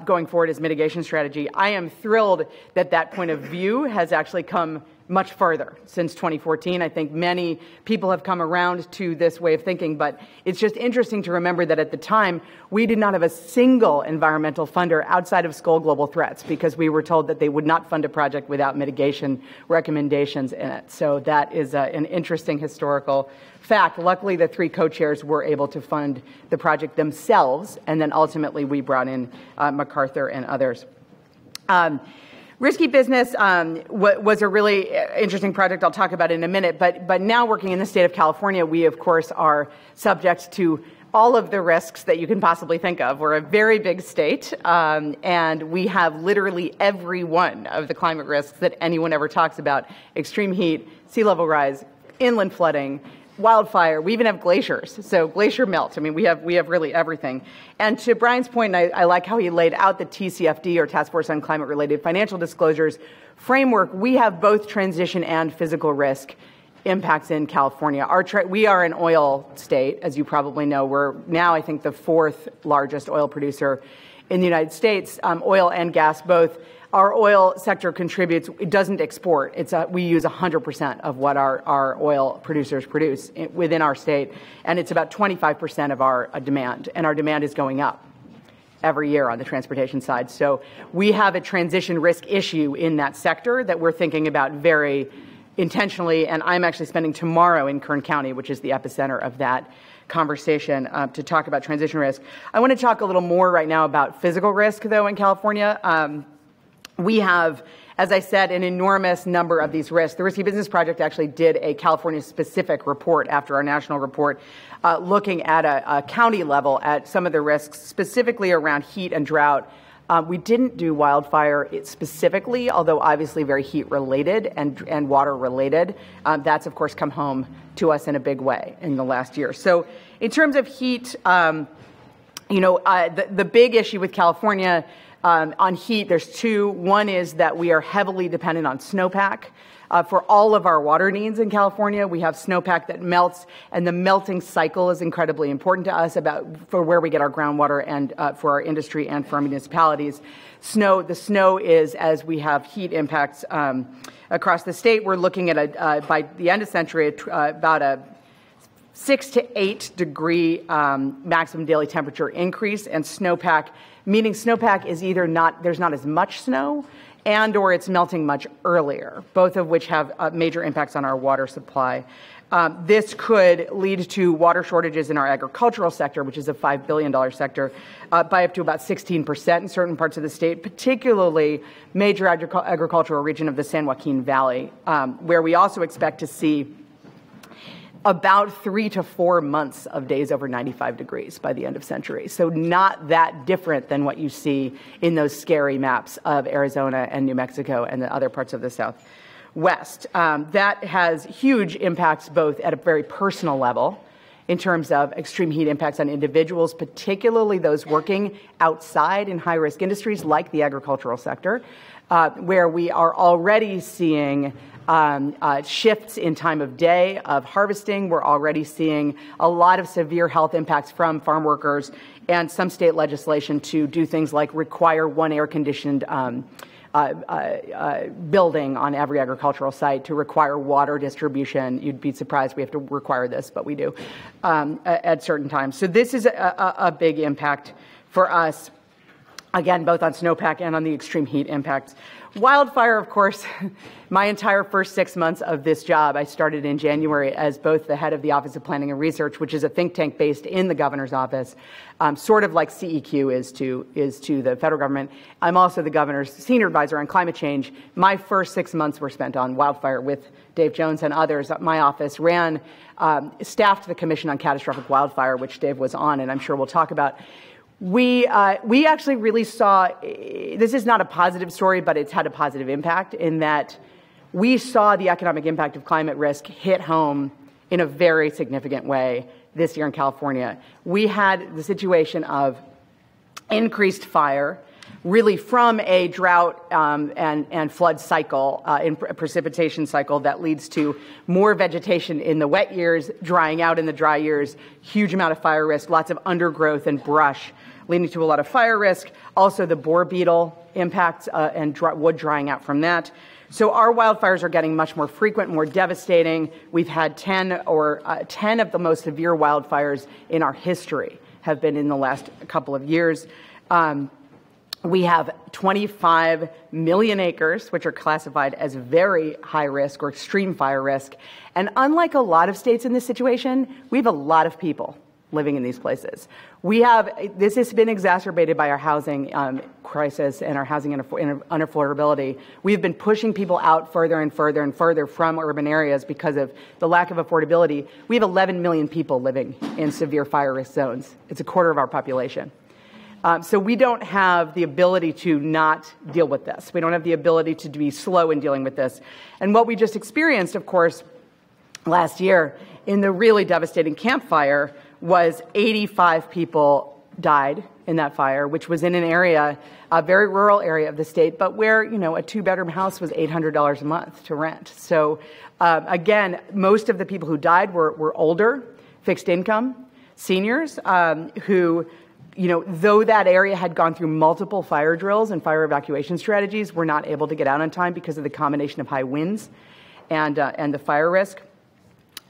going forward as mitigation strategy. I am thrilled that that point of view has actually come much further since 2014. I think many people have come around to this way of thinking, but it's just interesting to remember that at the time, we did not have a single environmental funder outside of Skoll Global Threats because we were told that they would not fund a project without mitigation recommendations in it. So that is an interesting historical fact. Luckily, the three co-chairs were able to fund the project themselves, and then ultimately we brought in MacArthur and others. Risky Business was a really interesting project I'll talk about in a minute, but now working in the state of California, we, of course, are subject to all of the risks that you can possibly think of. We're a very big state, and we have literally every one of the climate risks that anyone ever talks about: extreme heat, sea level rise, inland flooding, wildfire. We even have glaciers, so glacier melt. I mean, we have really everything. And to Brian's point, and I like how he laid out the TCFD, or Task Force on Climate-Related Financial Disclosures framework. We have both transition and physical risk impacts in California. We are an oil state, as you probably know. We're now, I think, the fourth largest oil producer in the United States, oil and gas both. Our oil sector contributes. It doesn't export. We use 100% of what our oil producers produce within our state, and it's about 25% of our demand, and our demand is going up every year on the transportation side. So we have a transition risk issue in that sector that we're thinking about very intentionally, and I'm actually spending tomorrow in Kern County, which is the epicenter of that conversation, to talk about transition risk. I want to talk a little more right now about physical risk, though, in California. We have, as I said, an enormous number of these risks. The Risky Business Project actually did a California-specific report after our national report, looking at a county level at some of the risks, specifically around heat and drought. We didn't do wildfire specifically, although obviously very heat-related and water-related. That's, of course, come home to us in a big way in the last year. So in terms of heat, the big issue with California on heat, there's two. One is that we are heavily dependent on snowpack. For all of our water needs in California, we have snowpack that melts, and the melting cycle is incredibly important to us for where we get our groundwater and for our industry and for our municipalities. The snow is, as we have heat impacts across the state, we're looking at, by the end of the century, about a 6 to 8 degree maximum daily temperature increase, and snowpack, meaning snowpack is either there's not as much snow, and or it's melting much earlier, both of which have major impacts on our water supply. This could lead to water shortages in our agricultural sector, which is a $5 billion sector, by up to about 16% in certain parts of the state, particularly major agricultural region of the San Joaquin Valley, where we also expect to see about 3 to 4 months of days over 95 degrees by the end of century. So not that different than what you see in those scary maps of Arizona and New Mexico and the other parts of the Southwest. That has huge impacts both at a very personal level in terms of extreme heat impacts on individuals, particularly those working outside in high-risk industries like the agricultural sector, where we are already seeing shifts in time of day of harvesting. We're already seeing a lot of severe health impacts from farm workers and some state legislation to do things like require one air-conditioned building on every agricultural site, to require water distribution. You'd be surprised we have to require this, but we do at certain times. So this is a big impact for us, again, both on snowpack and on the extreme heat impacts. Wildfire, of course, my entire first 6 months of this job, I started in January as both the head of the Office of Planning and Research, which is a think tank based in the governor's office, sort of like CEQ is to the federal government. I'm also the governor's senior advisor on climate change. My first 6 months were spent on wildfire with Dave Jones and others. My office staffed the Commission on Catastrophic Wildfire, which Dave was on, and I'm sure we'll talk about. We actually really saw, this is not a positive story, but it's had a positive impact in that we saw the economic impact of climate risk hit home in a very significant way this year in California. We had the situation of increased fire, really from a drought and flood cycle, in precipitation cycle that leads to more vegetation in the wet years, drying out in the dry years, huge amount of fire risk, lots of undergrowth and brush, leading to a lot of fire risk. Also the boar beetle impacts and wood drying out from that. So our wildfires are getting much more frequent, more devastating. We've had 10 of the most severe wildfires in our history have been in the last couple of years. We have 25 million acres, which are classified as very high risk or extreme fire risk. And unlike a lot of states in this situation, we have a lot of people living in these places. This has been exacerbated by our housing crisis and our housing unaffordability. We've been pushing people out further and further and further from urban areas because of the lack of affordability. We have 11 million people living in severe fire risk zones. It's a quarter of our population. So we don't have the ability to not deal with this. We don't have the ability to be slow in dealing with this. And what we just experienced, of course, last year in the really devastating Camp Fire was 85 people died in that fire, which was in an area, a very rural area of the state, but where, a two-bedroom house was $800 a month to rent. So again, most of the people who died were older, fixed income, seniors who, though that area had gone through multiple fire drills and fire evacuation strategies, were not able to get out on time because of the combination of high winds and the fire risk.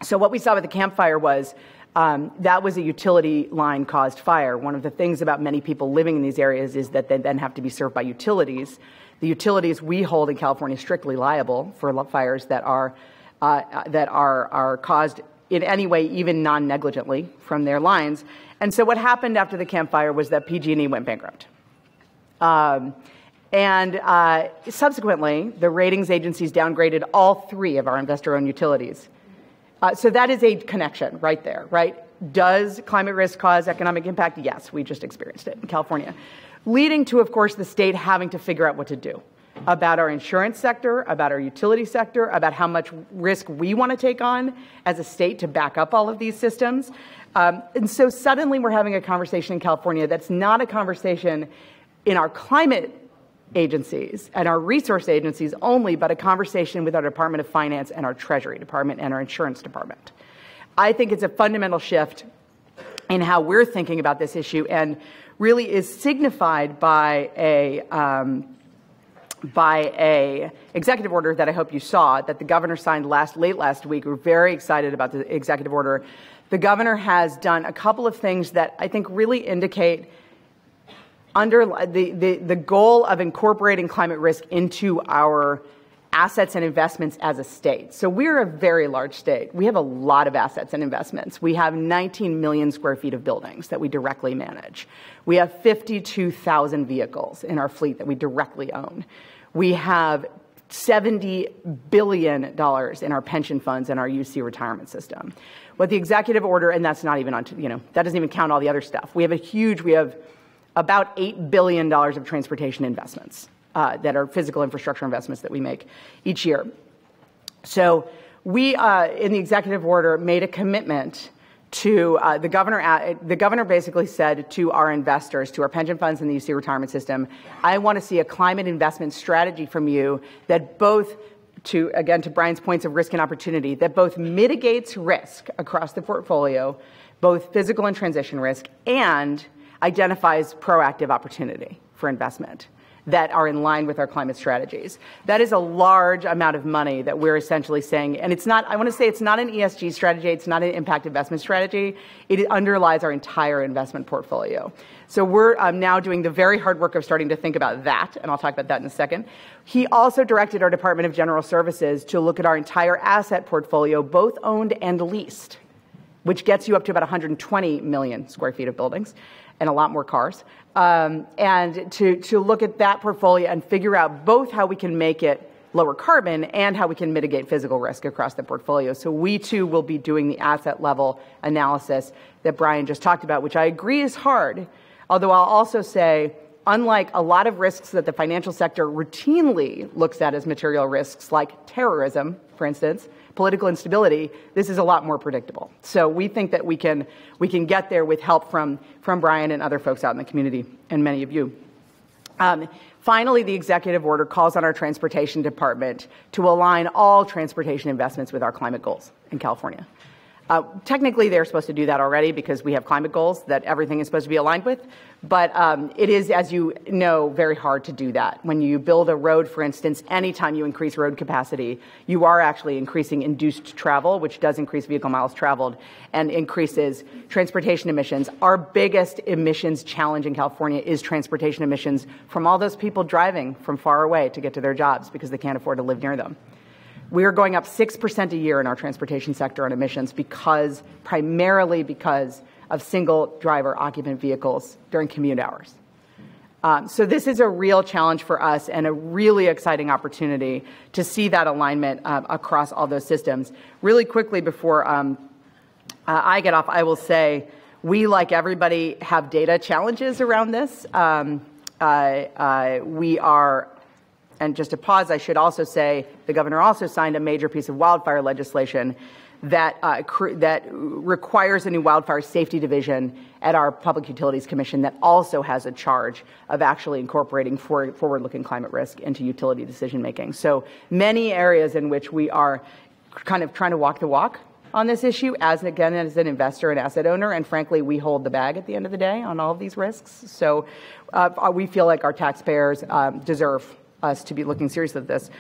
So what we saw with the Camp Fire was that was a utility line caused fire. One of the things about many people living in these areas is that they then have to be served by utilities. The utilities we hold in California strictly liable for fires that are caused in any way, even non-negligently, from their lines. And so what happened after the Camp Fire was that PG&E went bankrupt. And subsequently, the ratings agencies downgraded all 3 of our investor-owned utilities. So that is a connection right there, right? Does climate risk cause economic impact? Yes, we just experienced it in California. Leading to, of course, the state having to figure out what to do about our insurance sector, about our utility sector, about how much risk we want to take on as a state to back up all of these systems. And so suddenly we're having a conversation in California that's not a conversation in our climate agencies and our resource agencies only, but a conversation with our Department of Finance and our Treasury Department and our Insurance Department. I think it's a fundamental shift in how we're thinking about this issue, and really is signified by a executive order that I hope you saw that the governor signed late last week. We're very excited about the executive order. The governor has done a couple of things that I think really indicate under the goal of incorporating climate risk into our assets and investments as a state. So we're a very large state. We have a lot of assets and investments. We have 19 million square feet of buildings that we directly manage. We have 52,000 vehicles in our fleet that we directly own. We have $70 billion in our pension funds and our UC retirement system. What the executive order, and that's not even on, that doesn't even count all the other stuff. We have about $8 billion of transportation investments that are physical infrastructure investments that we make each year. So we, in the executive order, made a commitment to the governor basically said to our investors, to our pension funds and the UC retirement system, I want to see a climate investment strategy from you that both, to Brian's points of risk and opportunity, that both mitigates risk across the portfolio, both physical and transition risk, and identifies proactive opportunity for investment that are in line with our climate strategies. That is a large amount of money that we're essentially saying, and it's not, I want to say it's not an ESG strategy, it's not an impact investment strategy, it underlies our entire investment portfolio. So we're now doing the very hard work of starting to think about that, and I'll talk about that in a second. He also directed our Department of General Services to look at our entire asset portfolio, both owned and leased, which gets you up to about 120 million square feet of buildings and a lot more cars, and to look at that portfolio and figure out both how we can make it lower carbon and how we can mitigate physical risk across the portfolio. So we too will be doing the asset level analysis that Brian just talked about, which I agree is hard, although I'll also say, unlike a lot of risks that the financial sector routinely looks at as material risks, like terrorism, for instance, political instability, this is a lot more predictable. So we think that we can get there with help from Brian and other folks out in the community, and many of you. Finally, the executive order calls on our transportation department to align all transportation investments with our climate goals in California. Technically, they're supposed to do that already because we have climate goals that everything is supposed to be aligned with, but it is, as you know, very hard to do that. When you build a road, for instance, anytime you increase road capacity, you are actually increasing induced travel, which does increase vehicle miles traveled and increases transportation emissions. Our biggest emissions challenge in California is transportation emissions from all those people driving from far away to get to their jobs because they can't afford to live near them. We are going up 6% a year in our transportation sector on emissions primarily because of single driver occupant vehicles during commute hours. So this is a real challenge for us and a really exciting opportunity to see that alignment across all those systems. Really quickly before I get off, I will say we, like everybody, have data challenges around this. We are. And just to pause, I should also say the governor also signed a major piece of wildfire legislation that requires a new wildfire safety division at our Public Utilities Commission that also has a charge of actually incorporating forward-looking climate risk into utility decision-making. So many areas in which we are kind of trying to walk the walk on this issue as an investor and asset owner, and frankly, we hold the bag at the end of the day on all of these risks. So we feel like our taxpayers deserve us to be looking seriously at this.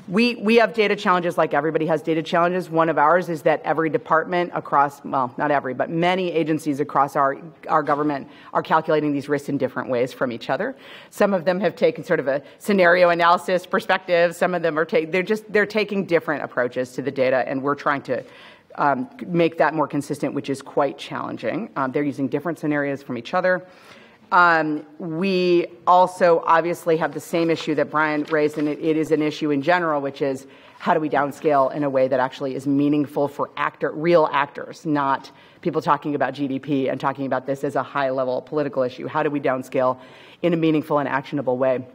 We have data challenges like everybody has data challenges. One of ours is that every department across, well, not every, but many agencies across our government are calculating these risks in different ways from each other. Some of them have taken sort of a scenario analysis perspective. Some of them are they're taking different approaches to the data, and we're trying to make that more consistent, which is quite challenging. They're using different scenarios from each other. We also obviously have the same issue that Brian raised, and it is an issue in general, which is how do we downscale in a way that actually is meaningful for real actors, not people talking about GDP and talking about this as a high-level political issue. How do we downscale in a meaningful and actionable way?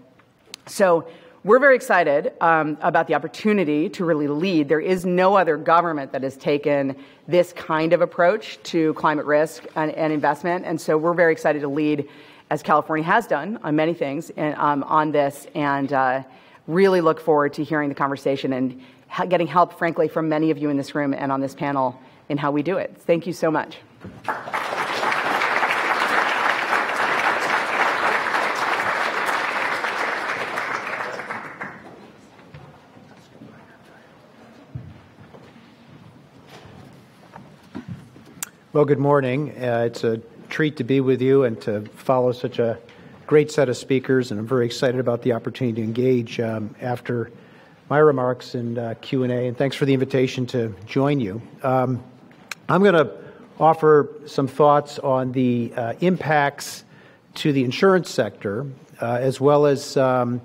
So we're very excited about the opportunity to really lead. There is no other government that has taken this kind of approach to climate risk and investment, and so we're very excited to lead, as California has done on many things, on this, and really look forward to hearing the conversation and getting help, frankly, from many of you in this room and on this panel in how we do it. Thank you so much. Well, good morning. It's a treat to be with you and to follow such a great set of speakers, and I'm very excited about the opportunity to engage after my remarks and Q&A, and thanks for the invitation to join you. I'm going to offer some thoughts on the impacts to the insurance sector, as well as some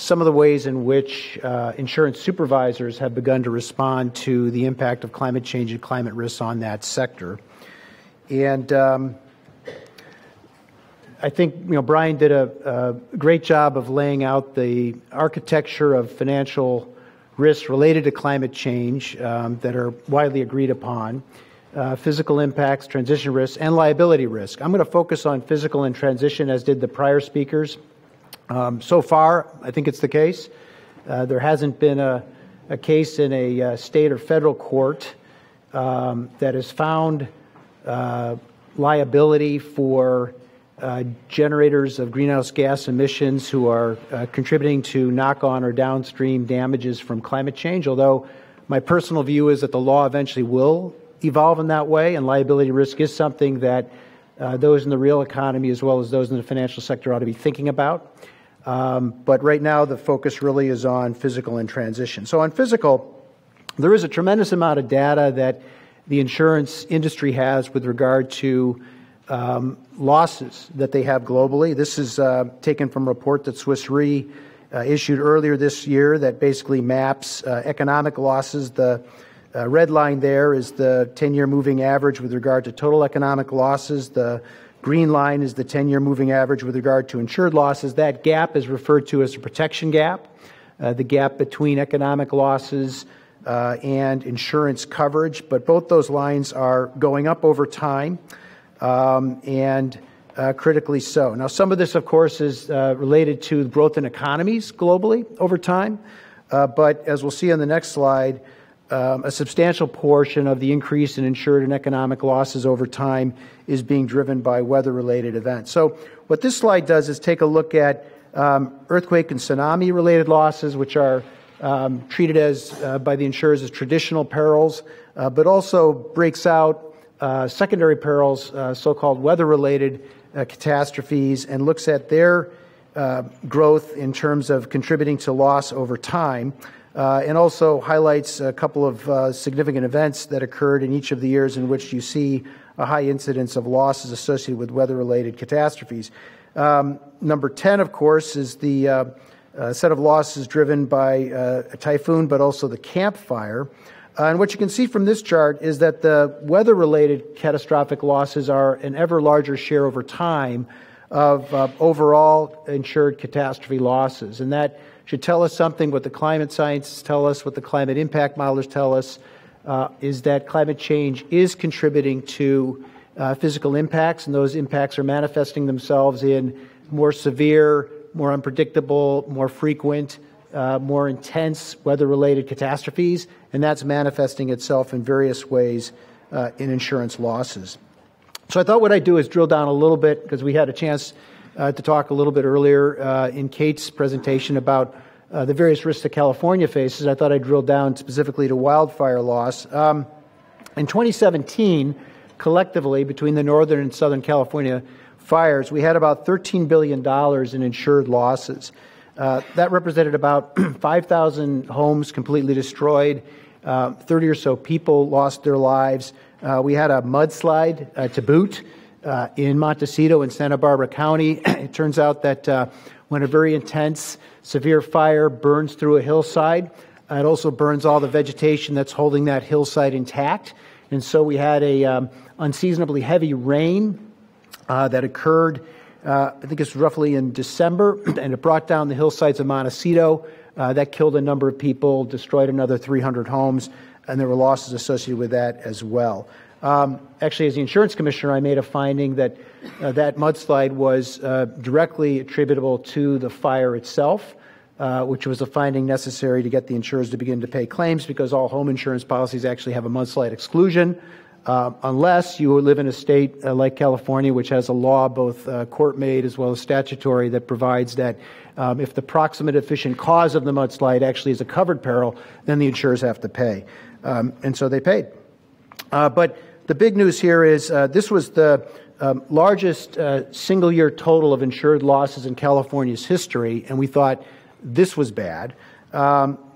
of the ways in which insurance supervisors have begun to respond to the impact of climate change and climate risks on that sector. And I think Brian did a great job of laying out the architecture of financial risks related to climate change that are widely agreed upon. Physical impacts, transition risks, and liability risk. I'm going to focus on physical and transition, as did the prior speakers. So far, I think it's the case. There hasn't been a case in a state or federal court that has found liability for generators of greenhouse gas emissions who are contributing to knock-on or downstream damages from climate change, although my personal view is that the law eventually will evolve in that way, and liability risk is something that those in the real economy as well as those in the financial sector ought to be thinking about. But right now the focus really is on physical and transition. So on physical, there is a tremendous amount of data that the insurance industry has with regard to losses that they have globally. This is taken from a report that Swiss Re issued earlier this year that basically maps economic losses. The red line there is the 10-year moving average with regard to total economic losses. The green line is the 10-year moving average with regard to insured losses. That gap is referred to as the protection gap, the gap between economic losses and insurance coverage. But both those lines are going up over time, and critically so. Now, some of this, of course, is related to growth in economies globally over time. But as we'll see on the next slide, a substantial portion of the increase in insured and economic losses over time is being driven by weather-related events. So what this slide does is take a look at earthquake and tsunami-related losses, which are treated as by the insurers as traditional perils, but also breaks out secondary perils, so-called weather-related catastrophes, and looks at their growth in terms of contributing to loss over time. And also highlights a couple of significant events that occurred in each of the years in which you see a high incidence of losses associated with weather-related catastrophes. Number 10, of course, is the set of losses driven by a typhoon, but also the Camp Fire. And what you can see from this chart is that the weather-related catastrophic losses are an ever larger share over time of overall insured catastrophe losses. And that should tell us something. What the climate scientists tell us, what the climate impact modelers tell us, is that climate change is contributing to physical impacts, and those impacts are manifesting themselves in more severe, more unpredictable, more frequent, more intense weather-related catastrophes, and that's manifesting itself in various ways in insurance losses. So I thought what I'd do is drill down a little bit, because we had a chance to talk a little bit earlier in Kate's presentation about the various risks that California faces. I thought I'd drill down specifically to wildfire loss. In 2017, collectively, between the Northern and Southern California fires, we had about $13 billion in insured losses. That represented about 5,000 homes completely destroyed, 30 or so people lost their lives. We had a mudslide to boot in Montecito in Santa Barbara County. It turns out that when a very intense, severe fire burns through a hillside, it also burns all the vegetation that's holding that hillside intact. And so we had a unseasonably heavy rain that occurred, I think it's roughly in December, and it brought down the hillsides of Montecito. That killed a number of people, destroyed another 300 homes, and there were losses associated with that as well. Actually, as the insurance commissioner, I made a finding that that mudslide was directly attributable to the fire itself, which was a finding necessary to get the insurers to begin to pay claims, because all home insurance policies actually have a mudslide exclusion, unless you live in a state like California, which has a law, both court-made as well as statutory, that provides that if the proximate efficient cause of the mudslide actually is a covered peril, then the insurers have to pay. And so they paid. But the big news here is this was the largest single-year total of insured losses in California's history, and we thought this was bad.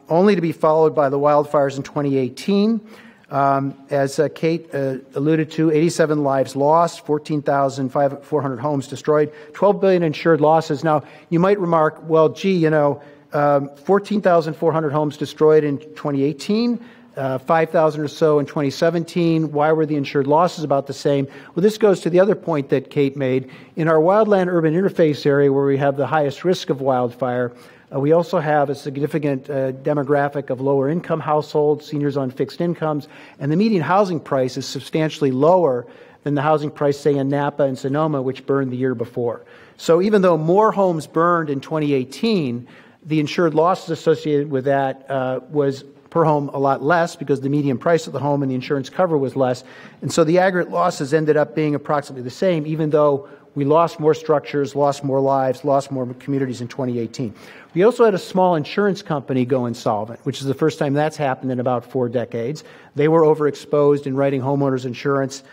only to be followed by the wildfires in 2018. As Kate alluded to, 87 lives lost, 14,400 homes destroyed, $12 billion insured losses. Now, you might remark, well, gee, 14,400 homes destroyed in 2018, 5,000 or so in 2017. Why were the insured losses about the same? Well, this goes to the other point that Kate made. In our wildland-urban interface area, where we have the highest risk of wildfire, we also have a significant demographic of lower-income households, seniors on fixed incomes, and the median housing price is substantially lower than the housing price, say, in Napa and Sonoma, which burned the year before. So even though more homes burned in 2018, the insured losses associated with that was per home a lot less because the median price of the home and the insurance cover was less. And so the aggregate losses ended up being approximately the same, even though we lost more structures, lost more lives, lost more communities in 2018. We also had a small insurance company go insolvent, which is the first time that's happened in about 4 decades. They were overexposed in writing homeowners insurance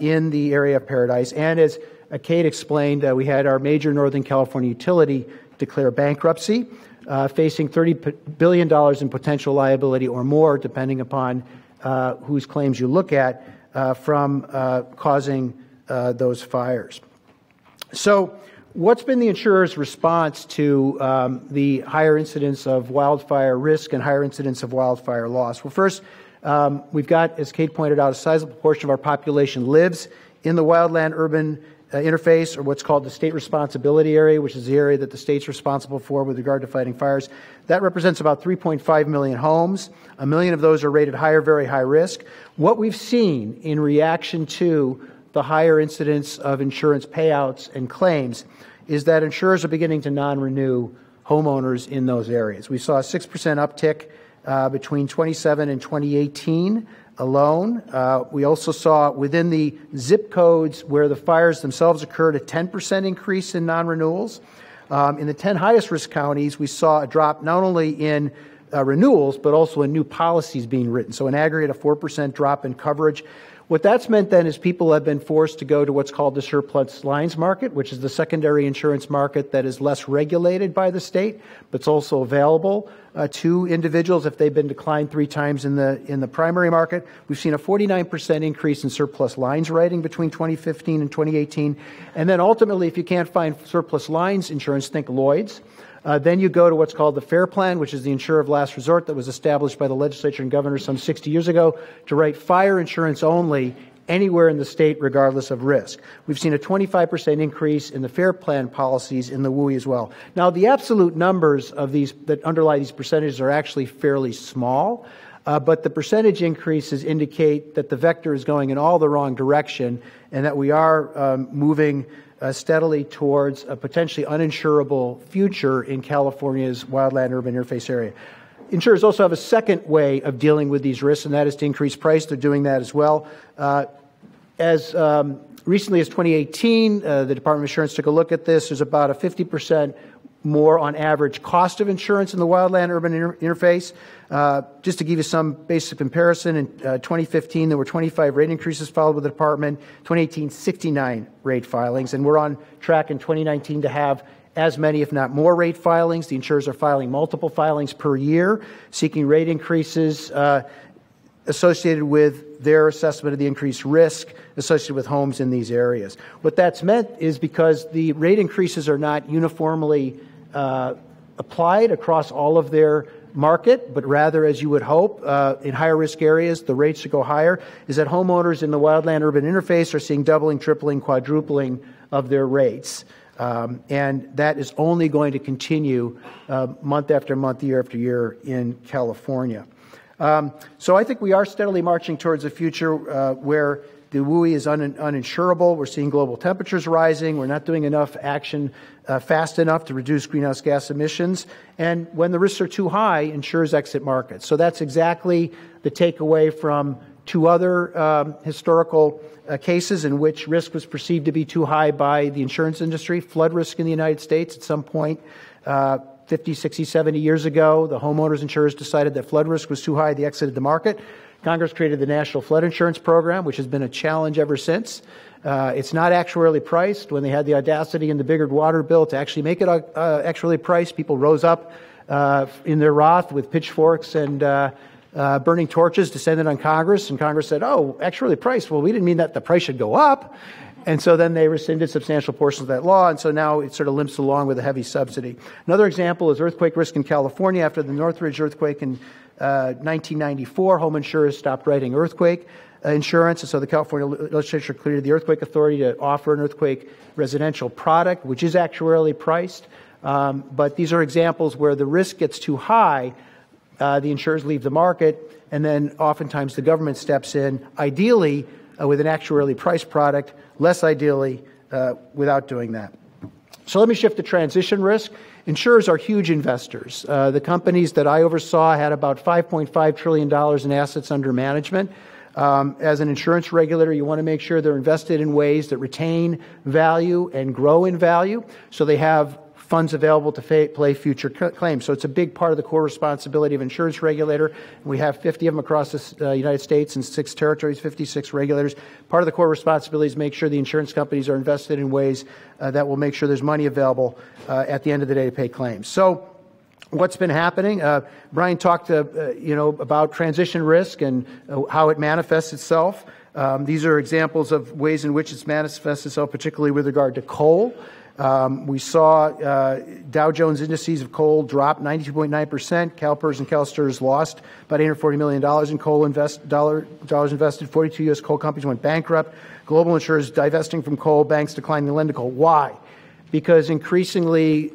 in the area of Paradise. And as Kate explained, we had our major Northern California utility declare bankruptcy, facing $30 billion in potential liability or more, depending upon whose claims you look at, from causing those fires. So what's been the insurer's response to the higher incidence of wildfire risk and higher incidence of wildfire loss? Well, first, we've got, as Kate pointed out, a sizable portion of our population lives in the wildland-urban interface, or what's called the state responsibility area, which is the area that the state's responsible for with regard to fighting fires. That represents about 3.5 million homes. 1 million of those are rated higher, very high risk. What we've seen in reaction to the higher incidence of insurance payouts and claims is that insurers are beginning to non-renew homeowners in those areas. We saw a 6% uptick between 2017 and 2018 alone. We also saw within the zip codes where the fires themselves occurred a 10% increase in non-renewals. In the 10 highest risk counties, we saw a drop not only in renewals, but also in new policies being written. So an aggregate, a 4% drop in coverage. What that's meant then is people have been forced to go to what's called the surplus lines market, which is the secondary insurance market that is less regulated by the state, but it's also available to individuals if they've been declined 3 times in the primary market. We've seen a 49% increase in surplus lines writing between 2015 and 2018. And then ultimately, if you can't find surplus lines insurance, think Lloyd's. Then you go to what's called the FAIR Plan, which is the insurer of last resort that was established by the legislature and governor some 60 years ago to write fire insurance only anywhere in the state, regardless of risk. We've seen a 25% increase in the FAIR Plan policies in the WUI as well. Now, the absolute numbers of these that underlie these percentages are actually fairly small, but the percentage increases indicate that the vector is going in all the wrong direction and that we are moving steadily towards a potentially uninsurable future in California's wildland-urban interface area. Insurers also have a second way of dealing with these risks, and that is to increase price. They're doing that as well. As recently as 2018, the Department of Insurance took a look at this. There's about a 50% more on average cost of insurance in the wildland-urban interface. Just to give you some basic comparison, in 2015, there were 25 rate increases filed with the department. 2018, 69 rate filings. And we're on track in 2019 to have as many, if not more, rate filings. The insurers are filing multiple filings per year, seeking rate increases associated with their assessment of the increased risk associated with homes in these areas. What that's meant is because the rate increases are not uniformly applied across all of their market, but rather, as you would hope, in higher risk areas, the rates should go higher, is that homeowners in the wildland-urban interface are seeing doubling, tripling, quadrupling of their rates. And that is only going to continue month after month, year after year in California. So I think we are steadily marching towards a future where the WUI is uninsurable. We're seeing global temperatures rising. We're not doing enough action fast enough to reduce greenhouse gas emissions. And when the risks are too high, insurers exit markets. So that's exactly the takeaway from 2 other historical cases in which risk was perceived to be too high by the insurance industry. Flood risk in the United States at some point 50, 60, 70 years ago, the homeowners insurers decided that flood risk was too high. They exited the market. Congress created the National Flood Insurance Program, which has been a challenge ever since. It's not actuarially priced. When they had the audacity in the Biggert water bill to actually make it actuarially priced, people rose up in their Roth with pitchforks and burning torches descended on Congress, and Congress said, oh, actually price, well, we didn't mean that the price should go up. And so then they rescinded substantial portions of that law, and so now it sort of limps along with a heavy subsidy. Another example is earthquake risk in California. After the Northridge earthquake in 1994, home insurers stopped writing earthquake insurance, and so the California legislature cleared the Earthquake Authority to offer an earthquake residential product, which is actuarially priced. But these are examples where the risk gets too high, the insurers leave the market, and then oftentimes the government steps in, ideally with an actuarially priced product, less ideally without doing that. So let me shift to transition risk. Insurers are huge investors. The companies that I oversaw had about $5.5 trillion in assets under management. As an insurance regulator, you want to make sure they're invested in ways that retain value and grow in value, so they have funds available to pay future claims. So it's a big part of the core responsibility of insurance regulator. We have 50 of them across the United States and 6 territories, 56 regulators. Part of the core responsibility is make sure the insurance companies are invested in ways that will make sure there's money available at the end of the day to pay claims. So what's been happening? Brian talked about transition risk and how it manifests itself. These are examples of ways in which it manifests itself, particularly with regard to coal. We saw Dow Jones indices of coal drop 92.9%. CalPERS and CalSTRS lost about $840 million in coal dollars invested. 42 U.S. coal companies went bankrupt. Global insurers divesting from coal, banks declining to lend to coal. Why? Because increasingly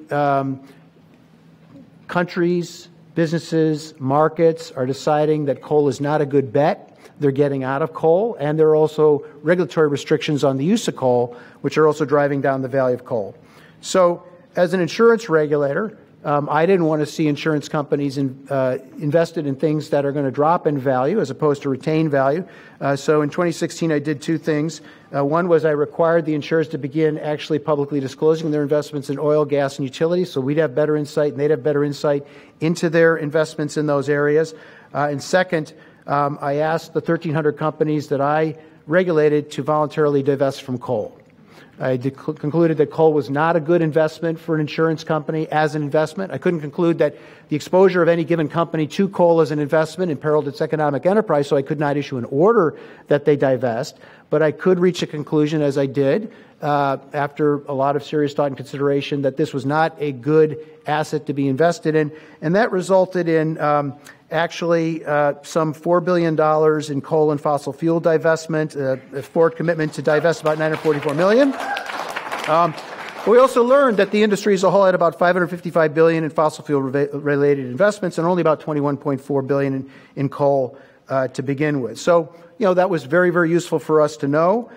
countries, businesses, markets are deciding that coal is not a good bet. They're getting out of coal, and there are also regulatory restrictions on the use of coal, which are also driving down the value of coal. So as an insurance regulator, I didn't want to see insurance companies invested in things that are going to drop in value as opposed to retain value. So in 2016, I did 2 things. One was I required the insurers to begin actually publicly disclosing their investments in oil, gas, and utilities, so we'd have better insight and they'd have better insight into their investments in those areas. And second, I asked the 1,300 companies that I regulated to voluntarily divest from coal. I concluded that coal was not a good investment for an insurance company as an investment. I couldn't conclude that the exposure of any given company to coal as an investment imperiled its economic enterprise, so I could not issue an order that they divest. But I could reach a conclusion, as I did, after a lot of serious thought and consideration, that this was not a good asset to be invested in. And that resulted in some $4 billion in coal and fossil fuel divestment, a forward commitment to divest about $944 million. We also learned that the industry as a whole had about $555 billion in fossil fuel related investments and only about $21.4 billion in coal to begin with. So, that was very, very useful for us to know.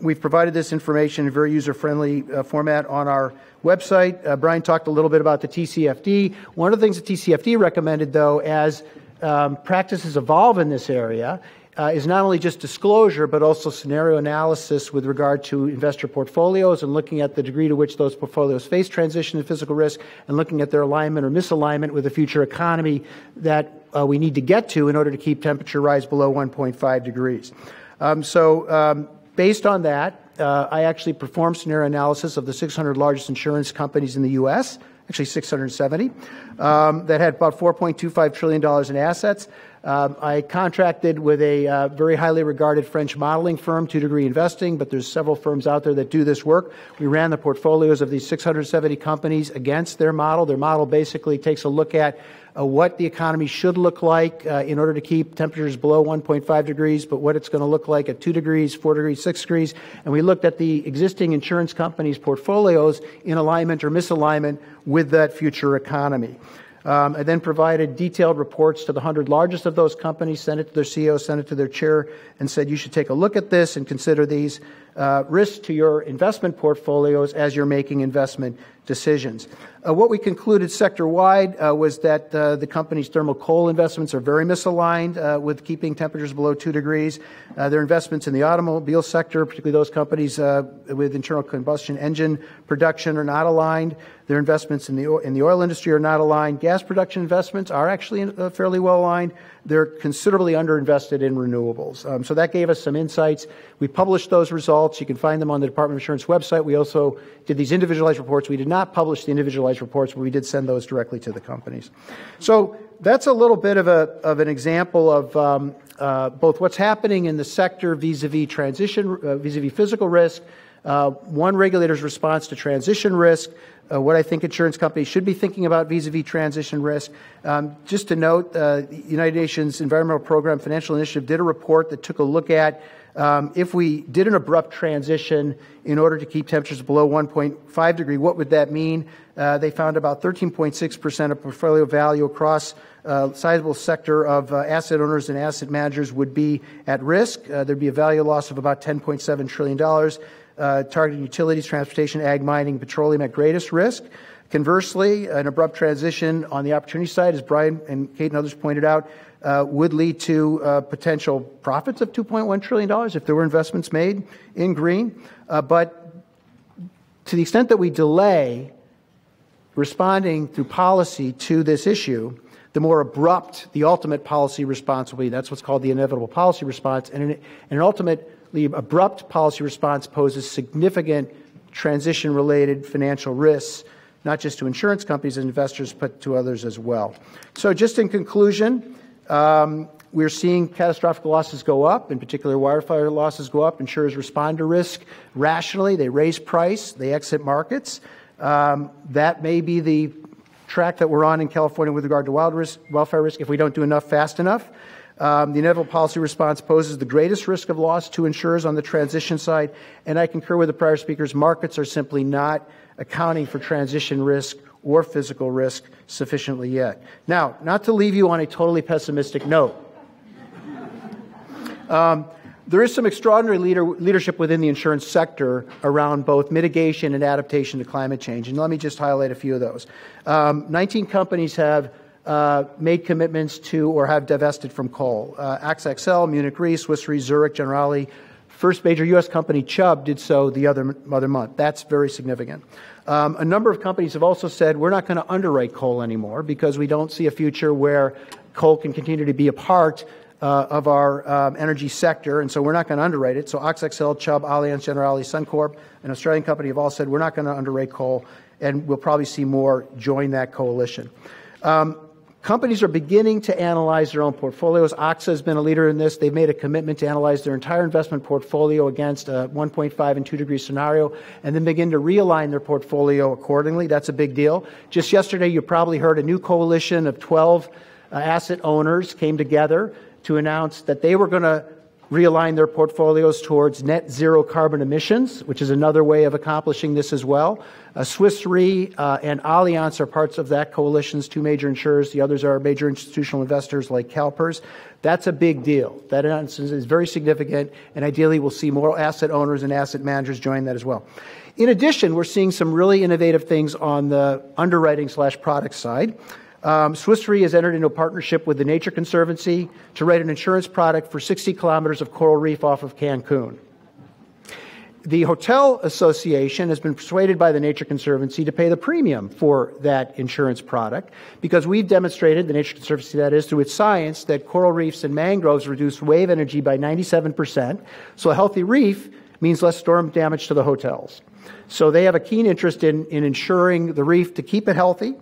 We've provided this information in a very user-friendly format on our website. Brian talked a little bit about the TCFD. One of the things the TCFD recommended, though, as practices evolve in this area, is not only just disclosure, but also scenario analysis with regard to investor portfolios and looking at the degree to which those portfolios face transition and physical risk and looking at their alignment or misalignment with the future economy that we need to get to in order to keep temperature rise below 1.5 degrees. Based on that, I actually performed scenario analysis of the 600 largest insurance companies in the U.S., actually 670, that had about $4.25 trillion in assets. I contracted with a very highly regarded French modeling firm, 2 Degree Investing, but there's several firms out there that do this work. We ran the portfolios of these 670 companies against their model. Their model basically takes a look at what the economy should look like in order to keep temperatures below 1.5 degrees, but what it's going to look like at 2 degrees, 4 degrees, 6 degrees. And we looked at the existing insurance companies' portfolios in alignment or misalignment with that future economy. I then provided detailed reports to the 100 largest of those companies, sent it to their CEO, sent it to their chair, and said you should take a look at this and consider these risks to your investment portfolios as you're making investment decisions. What we concluded sector-wide was that the company's thermal coal investments are very misaligned with keeping temperatures below 2 degrees. Their investments in the automobile sector, particularly those companies with internal combustion engine production, are not aligned. Their investments in the oil industry are not aligned. Gas production investments are actually fairly well aligned. They're considerably underinvested in renewables. So that gave us some insights. We published those results. results. You can find them on the Department of Insurance website. We also did these individualized reports. We did not publish the individualized reports, but we did send those directly to the companies. So that's a little bit of an example of both what's happening in the sector vis-a-vis transition, vis-a-vis physical risk, one regulator's response to transition risk, what I think insurance companies should be thinking about vis-a-vis transition risk. Just to note, the United Nations Environmental Program Financial Initiative did a report that took a look at if we did an abrupt transition in order to keep temperatures below 1.5 degree, what would that mean? They found about 13.6% of portfolio value across a sizable sector of asset owners and asset managers would be at risk. There'd be a value loss of about $10.7 trillion. Targeted utilities, transportation, ag, mining, petroleum at greatest risk. Conversely, an abrupt transition on the opportunity side, as Brian and Kate and others pointed out, would lead to potential profits of $2.1 trillion if there were investments made in green. But to the extent that we delay responding through policy to this issue, the more abrupt the ultimate policy response will be. That's what's called the inevitable policy response. And an ultimately abrupt policy response poses significant transition-related financial risks, not just to insurance companies and investors, but to others as well. So just in conclusion, we're seeing catastrophic losses go up, in particular wildfire losses go up. Insurers respond to risk rationally. They raise price. They exit markets. That may be the track that we're on in California with regard to wildfire risk if we don't do enough fast enough. The inevitable policy response poses the greatest risk of loss to insurers on the transition side, and I concur with the prior speakers. Markets are simply not accounting for transition risk or physical risk sufficiently yet. Now, not to leave you on a totally pessimistic note, there is some extraordinary leadership within the insurance sector around both mitigation and adaptation to climate change, and let me just highlight a few of those. 19 companies have made commitments to or have divested from coal. AXA, Munich Re, Swiss Re, Zurich, Generali. First major U.S. company, Chubb, did so the other month. That's very significant. A number of companies have also said we're not going to underwrite coal anymore because we don't see a future where coal can continue to be a part of our energy sector, and so we're not going to underwrite it. So AXA, Chubb, Allianz, Generali, Suncorp, an Australian company, have all said we're not going to underwrite coal, and we'll probably see more join that coalition. Companies are beginning to analyze their own portfolios. AXA has been a leader in this. They've made a commitment to analyze their entire investment portfolio against a 1.5 and 2 degree scenario and then begin to realign their portfolio accordingly. That's a big deal. Just yesterday, you probably heard a new coalition of 12 asset owners came together to announce that they were going to realign their portfolios towards net zero carbon emissions, which is another way of accomplishing this as well. Swiss Re and Allianz are parts of that coalition's two major insurers. The others are major institutional investors like CalPERS. That's a big deal. That announcement is very significant, and ideally we'll see more asset owners and asset managers join that as well. In addition, we're seeing some really innovative things on the underwriting/product side. Swiss Re has entered into a partnership with the Nature Conservancy to write an insurance product for 60 kilometers of coral reef off of Cancun. The Hotel Association has been persuaded by the Nature Conservancy to pay the premium for that insurance product because we've demonstrated, the Nature Conservancy that is, through its science, that coral reefs and mangroves reduce wave energy by 97%. So a healthy reef means less storm damage to the hotels. So they have a keen interest in insuring the reef to keep it healthy.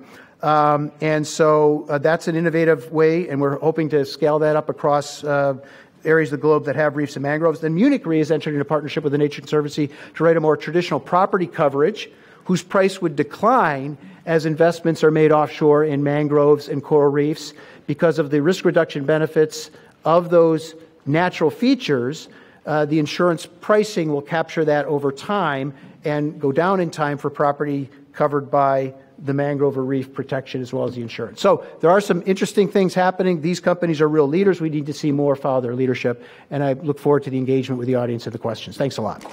And so that's an innovative way, and we're hoping to scale that up across areas of the globe that have reefs and mangroves. Then Munich Re has entered into a partnership with the Nature Conservancy to write a more traditional property coverage whose price would decline as investments are made offshore in mangroves and coral reefs because of the risk reduction benefits of those natural features. The insurance pricing will capture that over time and go down in time for property covered by the mangrove or reef protection as well as the insurance. So there are some interesting things happening. These companies are real leaders. We need to see more follow their leadership, and I look forward to the engagement with the audience and the questions. Thanks a lot.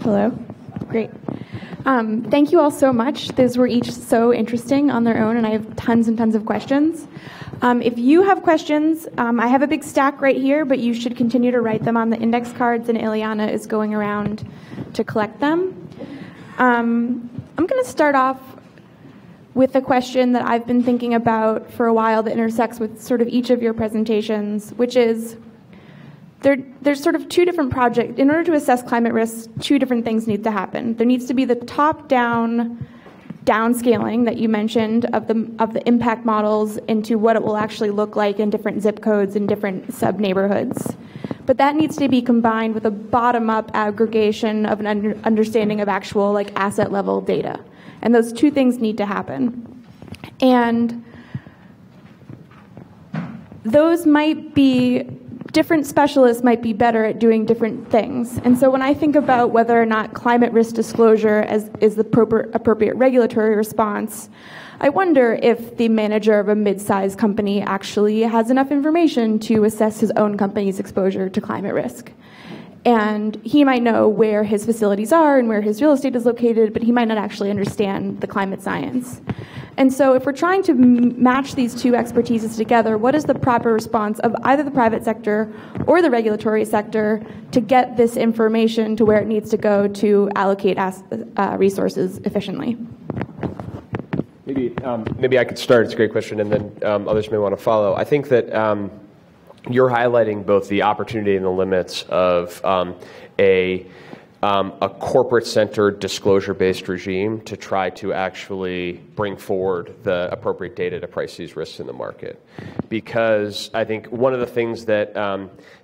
Hello. Great. Thank you all so much. Those were each so interesting on their own, and I have tons and tons of questions. If you have questions, I have a big stack right here, but you should continue to write them on the index cards, and Ileana is going around to collect them. I'm going to start off with a question that I've been thinking about for a while that intersects with sort of each of your presentations, which is there's sort of two different projects. In order to assess climate risks, two different things need to happen. There needs to be the top-down downscaling that you mentioned of the impact models into what it will actually look like in different zip codes and different sub-neighborhoods. But that needs to be combined with a bottom-up aggregation of an understanding of actual like asset-level data. And those two things need to happen. And those might be, different specialists might be better at doing different things. And so when I think about whether or not climate risk disclosure is the appropriate regulatory response, I wonder if the manager of a mid-sized company actually has enough information to assess his own company's exposure to climate risk. And he might know where his facilities are and where his real estate is located, but he might not actually understand the climate science. And so if we're trying to match these two expertises together, what is the proper response of either the private sector or the regulatory sector to get this information to where it needs to go to allocate resources efficiently? Maybe I could start. It's a great question, and then others may want to follow. I think that you're highlighting both the opportunity and the limits of a corporate-centered, disclosure-based regime to try to actually bring forward the appropriate data to price these risks in the market. Because I think one of the things that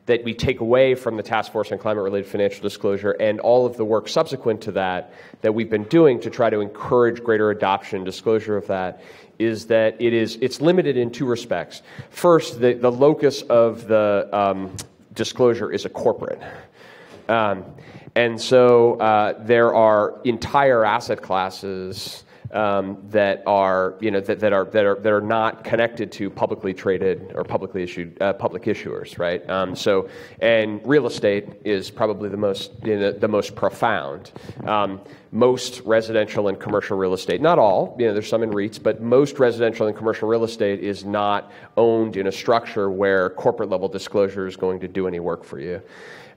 that we take away from the Task Force on Climate-Related Financial Disclosure and all of the work subsequent to that we've been doing to try to encourage greater adoption and disclosure of that is that it's limited in two respects. First, the locus of the disclosure is a corporate. And so there are entire asset classes that are that are not connected to publicly traded or publicly issued public issuers, right? And real estate is probably the most profound. Most residential and commercial real estate, not all, there's some in REITs, but most residential and commercial real estate is not owned in a structure where corporate level disclosure is going to do any work for you.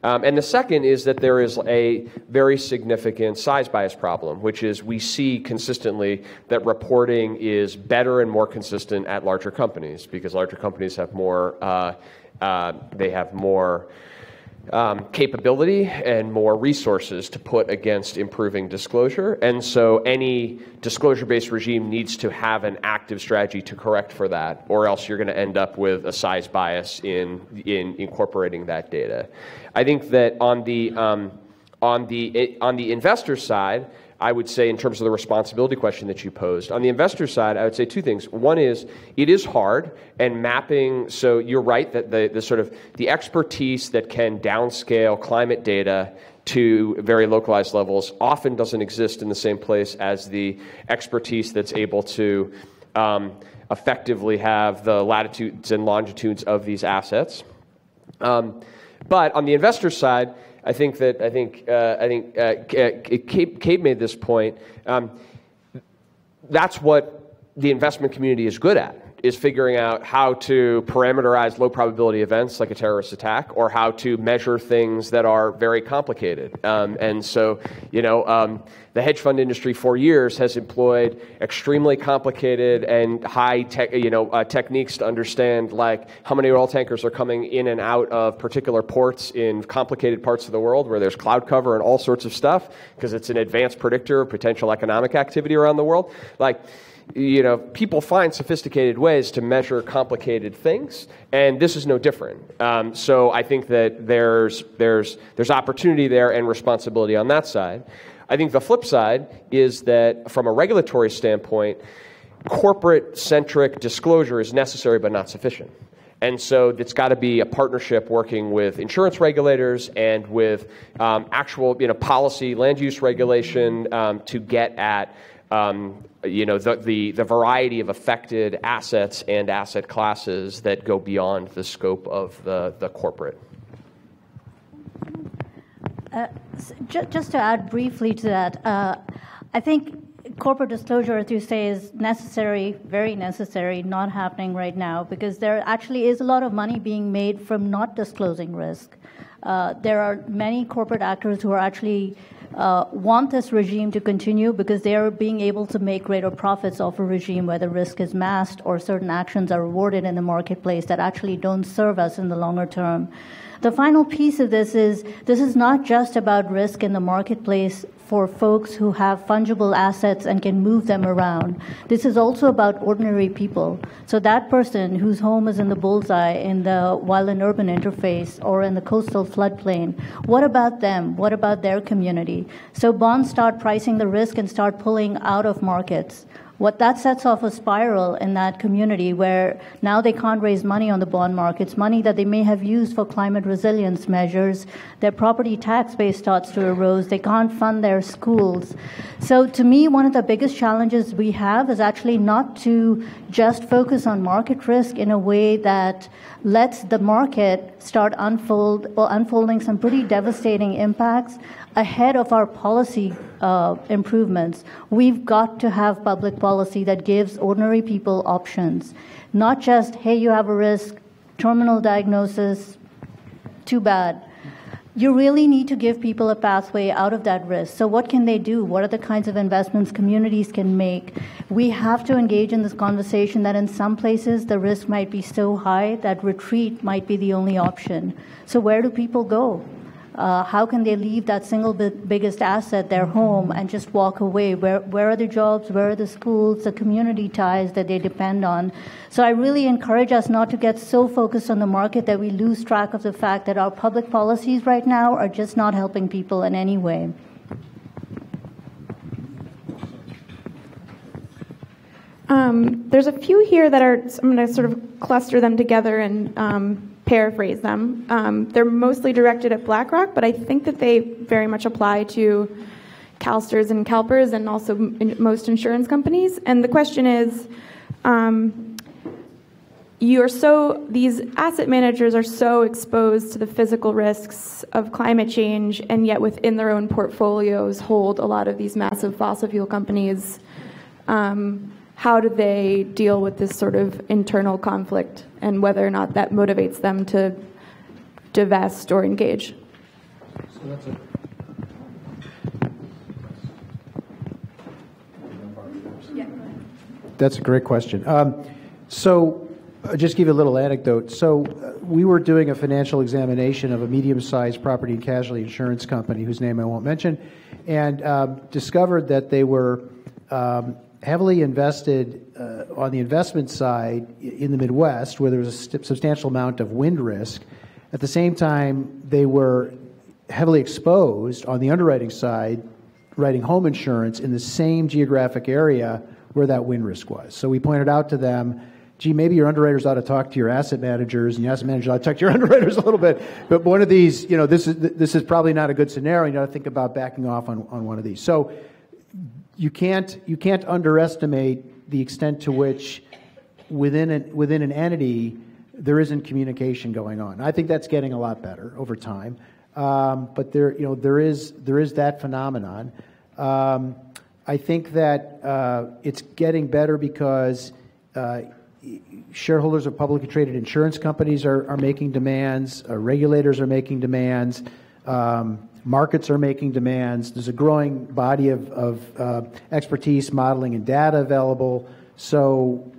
And the second is that there is a very significant size bias problem, which is we see consistently that reporting is better and more consistent at larger companies because larger companies have more capability and more resources to put against improving disclosure. And so any disclosure-based regime needs to have an active strategy to correct for that, or else you're going to end up with a size bias in incorporating that data. I think that on the investor side, I would say in terms of the responsibility question that you posed, on the investor side, I would say two things. One is it is hard, and mapping, so you're right that the expertise that can downscale climate data to very localized levels often doesn't exist in the same place as the expertise that's able to effectively have the latitudes and longitudes of these assets. But on the investor side, I think Kate made this point. That's what the investment community is good at, is figuring out how to parameterize low probability events like a terrorist attack, or how to measure things that are very complicated. And so, the hedge fund industry for years has employed extremely complicated and high tech, techniques to understand like how many oil tankers are coming in and out of particular ports in complicated parts of the world where there's cloud cover and all sorts of stuff, because it's an advanced predictor of potential economic activity around the world. People find sophisticated ways to measure complicated things, and this is no different. So I think that there's opportunity there and responsibility on that side. I think the flip side is that from a regulatory standpoint, corporate-centric disclosure is necessary but not sufficient. And so it's got to be a partnership working with insurance regulators and with actual policy, land use regulation to get at the variety of affected assets and asset classes that go beyond the scope of the corporate. Just to add briefly to that, I think corporate disclosure, as you say, is necessary, very necessary, not happening right now, because there actually is a lot of money being made from not disclosing risk. There are many corporate actors who are actually want this regime to continue because they are being able to make greater profits off a regime where the risk is masked or certain actions are rewarded in the marketplace that actually don't serve us in the longer term. The final piece of this is not just about risk in the marketplace for folks who have fungible assets and can move them around. This is also about ordinary people. So that person whose home is in the bullseye in the wild and urban interface or in the coastal floodplain, what about them? What about their community? So bonds start pricing the risk and start pulling out of markets. What that sets off a spiral in that community where now they can't raise money on the bond markets, money that they may have used for climate resilience measures. Their property tax base starts to erode. They can't fund their schools. So to me, one of the biggest challenges we have is actually not to just focus on market risk in a way that lets the market start unfolding some pretty devastating impacts ahead of our policy improvements. We've got to have public policy that gives ordinary people options, not just, hey, you have a risk, terminal diagnosis, too bad. You really need to give people a pathway out of that risk. So what can they do? What are the kinds of investments communities can make? We have to engage in this conversation that in some places the risk might be so high that retreat might be the only option. So where do people go? How can they leave that single biggest asset, their home, and just walk away? Where are the jobs? Where are the schools, the community ties that they depend on? So I really encourage us not to get so focused on the market that we lose track of the fact that our public policies right now are just not helping people in any way. There's a few here that are, I'm going to sort of cluster them together and paraphrase them. They're mostly directed at BlackRock, but I think that they very much apply to CalSTRS and CalPERS and also most insurance companies. And the question is, these asset managers are so exposed to the physical risks of climate change, and yet within their own portfolios hold a lot of these massive fossil fuel companies. How do they deal with this sort of internal conflict and whether or not that motivates them to divest or engage? So that's a great question. So I'll just give you a little anecdote. So we were doing a financial examination of a medium-sized property and casualty insurance company, whose name I won't mention, and discovered that they were heavily invested on the investment side in the Midwest, where there was a substantial amount of wind risk. At the same time, they were heavily exposed on the underwriting side, writing home insurance in the same geographic area where that wind risk was. So we pointed out to them, gee, maybe your underwriters ought to talk to your asset managers, and your asset managers ought to talk to your underwriters a little bit. But one of these, this is probably not a good scenario. You ought to think about backing off on one of these. So you can't underestimate the extent to which within an entity there isn't communication going on. I think that's getting a lot better over time, but there is that phenomenon. I think that it's getting better because shareholders of publicly traded insurance companies are making demands, regulators are making demands. Markets are making demands. There's a growing body of expertise, modeling, and data available. So,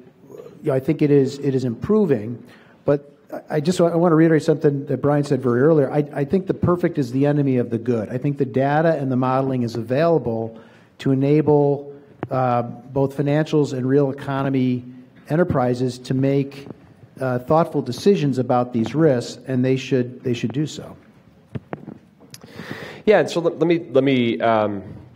I think it is improving. But I want to reiterate something that Brian said very earlier. I think the perfect is the enemy of the good. I think the data and the modeling is available to enable both financials and real economy enterprises to make thoughtful decisions about these risks, and they should do so. Yeah, so let me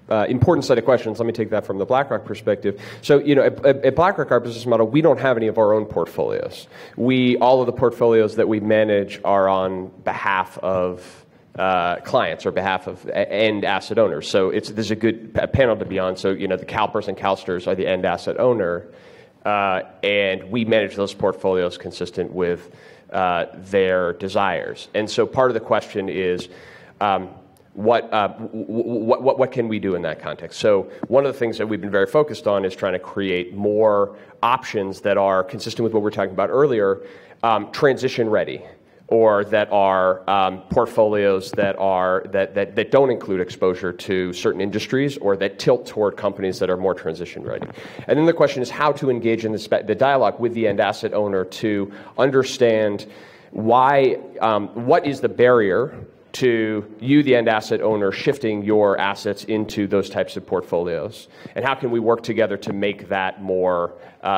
important set of questions. Let me take that from the BlackRock perspective. So, at BlackRock, our business model, we don't have any of our own portfolios. All of the portfolios that we manage are on behalf of clients or behalf of end asset owners. So there's a good panel to be on. So, the CalPERS and CalSTRS are the end asset owner, and we manage those portfolios consistent with their desires. And so part of the question is, what can we do in that context? So one of the things that we've been very focused on is trying to create more options that are consistent with what we were talking about earlier, transition ready, or that are portfolios that don't include exposure to certain industries, or that tilt toward companies that are more transition ready. And then the question is how to engage in the dialogue with the end asset owner to understand why, what is the barrier to you, the end asset owner, shifting your assets into those types of portfolios, and how can we work together to make that more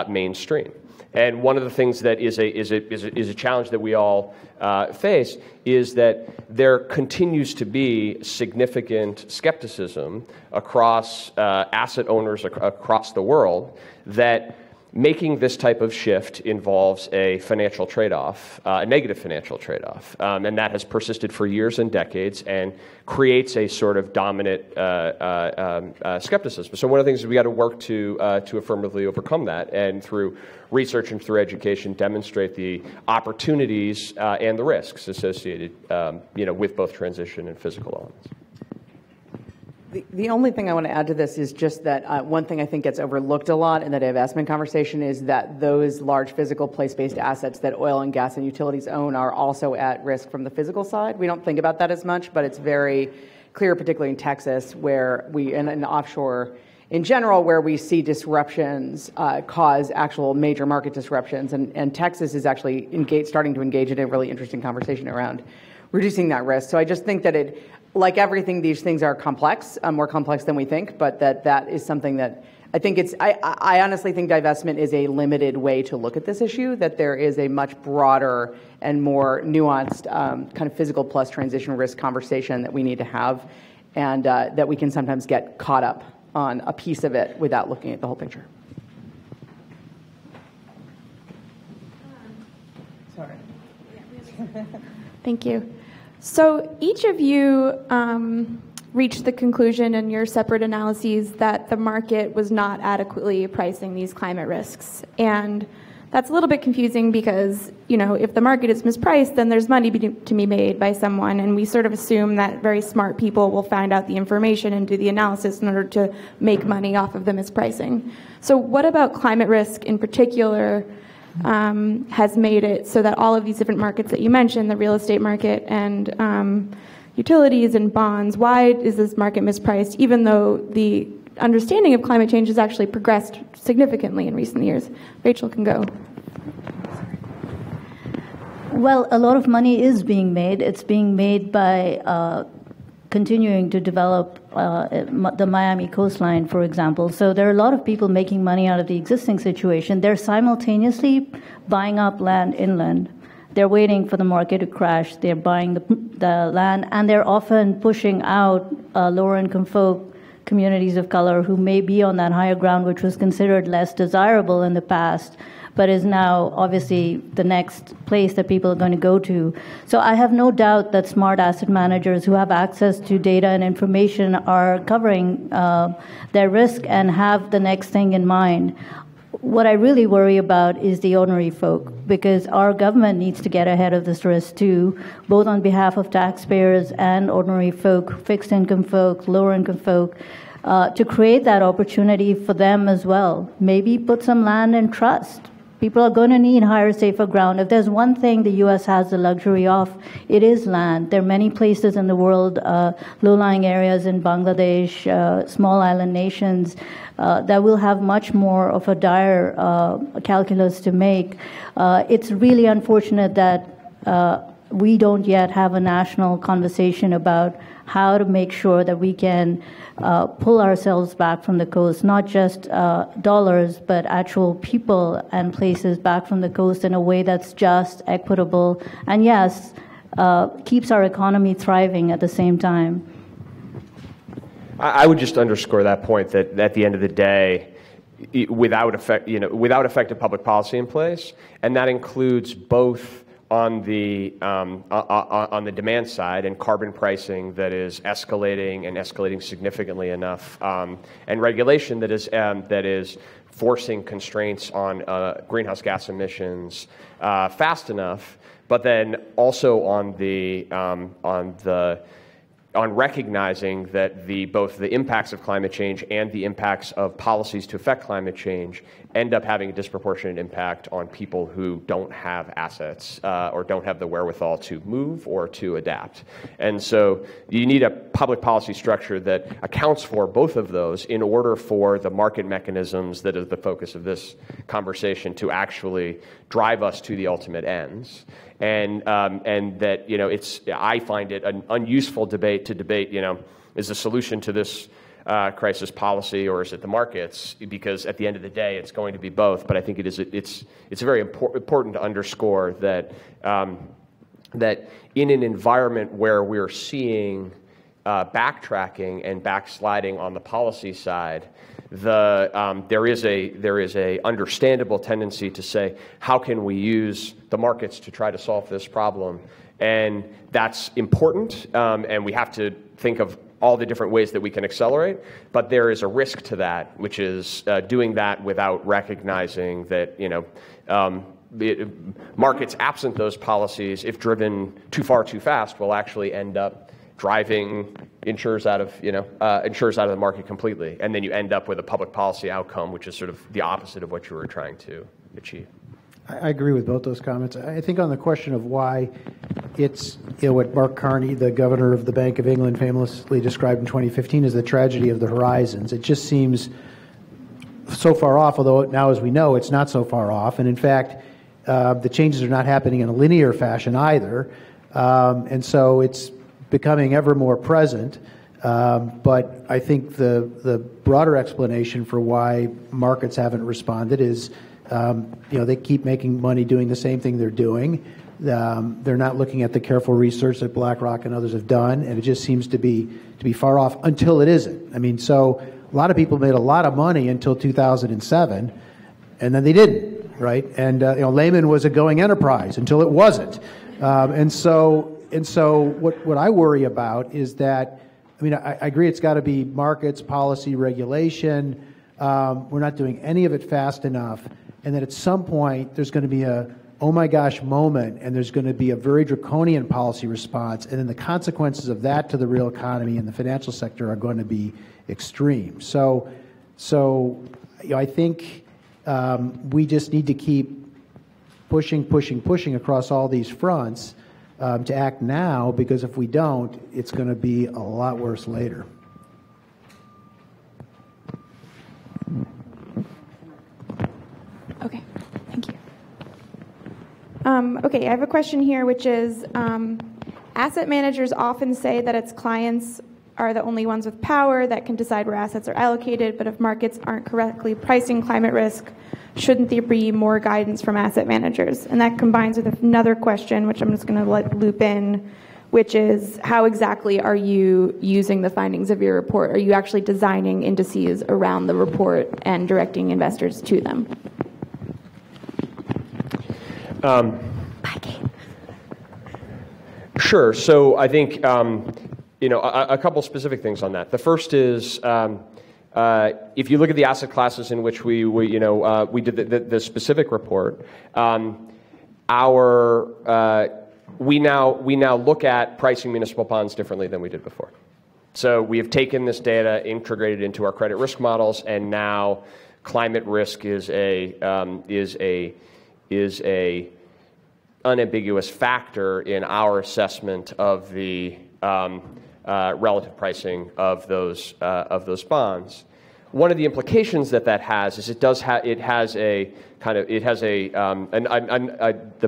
mainstream? And one of the things that is a challenge that we all face is that there continues to be significant skepticism across asset owners across the world that making this type of shift involves a financial trade-off, a negative financial trade-off, and that has persisted for years and decades and creates a sort of dominant skepticism. So one of the things is we got to work to affirmatively overcome that, and through research and through education, demonstrate the opportunities and the risks associated, with both transition and physical elements. The only thing I want to add to this is just that one thing I think gets overlooked a lot in the divestment conversation is that those large physical place-based assets that oil and gas and utilities own are also at risk from the physical side. We don't think about that as much, but it's very clear, particularly in Texas, where and offshore in general, where we see disruptions cause actual major market disruptions. And Texas is actually starting to engage in a really interesting conversation around reducing that risk. So I just think that like everything, these things are complex, more complex than we think, but that is something that I think I honestly think divestment is a limited way to look at this issue, that there is a much broader and more nuanced kind of physical plus transition risk conversation that we need to have, and that we can sometimes get caught up on a piece of it without looking at the whole picture. Sorry. Thank you. So each of you reached the conclusion in your separate analyses that the market was not adequately pricing these climate risks. And that's a little bit confusing because, if the market is mispriced, then there's money to be made by someone. And we sort of assume that very smart people will find out the information and do the analysis in order to make money off of the mispricing. So what about climate risk in particular has made it so that all of these different markets that you mentioned, the real estate market and utilities and bonds, why is this market mispriced, even though the understanding of climate change has actually progressed significantly in recent years? Rachel can go. Well, a lot of money is being made. It's being made by continuing to develop the Miami coastline, for example. So there are a lot of people making money out of the existing situation. They're simultaneously buying up land inland. They're waiting for the market to crash. They're buying the land, and they're often pushing out lower-income folk, communities of color who may be on that higher ground, which was considered less desirable in the past, but is now obviously the next place that people are going to go to. So I have no doubt that smart asset managers who have access to data and information are covering their risk and have the next thing in mind. What I really worry about is the ordinary folk, because our government needs to get ahead of this risk too, both on behalf of taxpayers and ordinary folk, fixed income folk, lower income folk, to create that opportunity for them as well. Maybe put some land in trust. People are going to need higher, safer ground. If there's one thing the U.S. has the luxury of, it is land. There are many places in the world, low-lying areas in Bangladesh, small island nations, that will have much more of a dire calculus to make. It's really unfortunate that we don't yet have a national conversation about how to make sure that we can pull ourselves back from the coast, not just dollars, but actual people and places back from the coast in a way that's just, equitable, and yes, keeps our economy thriving at the same time. I would just underscore that point, that at the end of the day, without effective public policy in place, and that includes both on the demand side and carbon pricing that is escalating significantly enough, and regulation that is forcing constraints on greenhouse gas emissions fast enough, but then also on the on recognizing that both the impacts of climate change and the impacts of policies to affect climate change end up having a disproportionate impact on people who don't have assets or don't have the wherewithal to move or to adapt. And so you need a public policy structure that accounts for both of those in order for the market mechanisms that are the focus of this conversation to actually drive us to the ultimate ends. And that, I find it an unuseful debate to debate, is the solution to this crisis policy or is it the markets? Because at the end of the day, it's going to be both. But I think it's very important to underscore that that in an environment where we're seeing backtracking and backsliding on the policy side, there is a understandable tendency to say, how can we use the markets to try to solve this problem? And that's important, and we have to think of all the different ways that we can accelerate, but there is a risk to that, which is doing that without recognizing that, markets absent those policies, if driven too far too fast, will actually end up driving insurers out of the market completely, and then you end up with a public policy outcome, which is sort of the opposite of what you were trying to achieve. I agree with both those comments. I think on the question of why it's what Mark Carney, the governor of the Bank of England, famously described in 2015 as the tragedy of the horizons. It just seems so far off, although now, as we know, it's not so far off. And in fact, the changes are not happening in a linear fashion either. And so it's becoming ever more present. But I think the broader explanation for why markets haven't responded is, they keep making money doing the same thing they're doing. They're not looking at the careful research that BlackRock and others have done, and it just seems to be far off until it isn't. I mean, so a lot of people made a lot of money until 2007, and then they didn't, right? And Lehman was a going enterprise until it wasn't. And so what I worry about is that, I agree it's got to be markets, policy, regulation. We're not doing any of it fast enough. And that at some point there's going to be a oh my gosh moment, and there's going to be a very draconian policy response, and then the consequences of that to the real economy and the financial sector are going to be extreme. So I think we just need to keep pushing across all these fronts to act now, because if we don't, it's going to be a lot worse later. Okay, thank you. Okay, I have a question here, which is, asset managers often say that its clients are the only ones with power that can decide where assets are allocated, but if markets aren't correctly pricing climate risk, shouldn't there be more guidance from asset managers? And that combines with another question, which I'm just going to loop in, which is, how exactly are you using the findings of your report? Are you actually designing indices around the report and directing investors to them? Sure. So I think a couple specific things on that. The first is if you look at the asset classes in which we did the specific report, we now look at pricing municipal bonds differently than we did before. So we have taken this data, integrated into our credit risk models, and now climate risk is a unambiguous factor in our assessment of the relative pricing of those bonds. One of the implications that has is the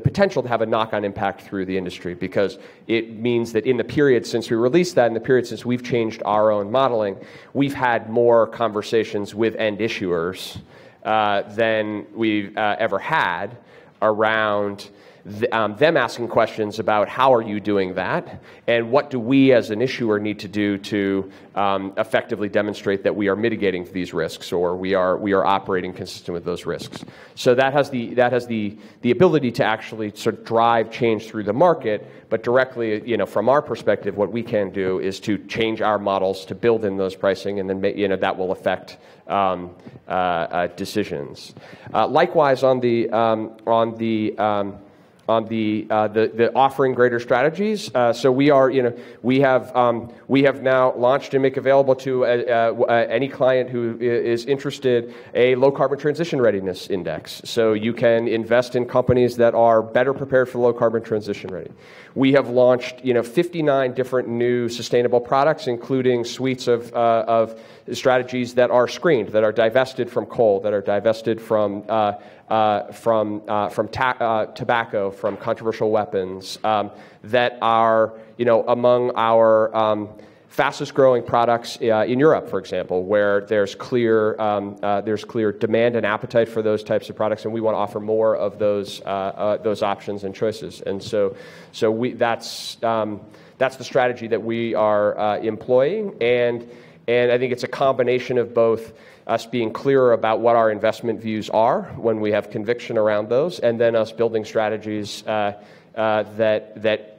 potential to have a knock-on impact through the industry, because it means that in the period since we released that, in the period since we've changed our own modeling, we've had more conversations with end issuers than we've ever had around them asking questions about how are you doing that, and what do we as an issuer need to do to effectively demonstrate that we are mitigating these risks, or we are operating consistent with those risks. So that has the ability to actually sort of drive change through the market, but directly, from our perspective, what we can do is to change our models to build in those pricing, and then that will affect decisions. Likewise, on the offering greater strategies. So we are, we have now launched and make available to any client who is interested a low carbon transition readiness index. So you can invest in companies that are better prepared for low carbon transition ready. We have launched, 59 different new sustainable products, including suites of strategies that are screened, that are divested from coal, that are divested from tobacco, from controversial weapons, that are, among our fastest growing products in Europe, for example, where there's clear demand and appetite for those types of products, and we want to offer more of those options and choices. And so that's the strategy that we are employing, and I think it's a combination of both us being clearer about what our investment views are when we have conviction around those, and then us building strategies that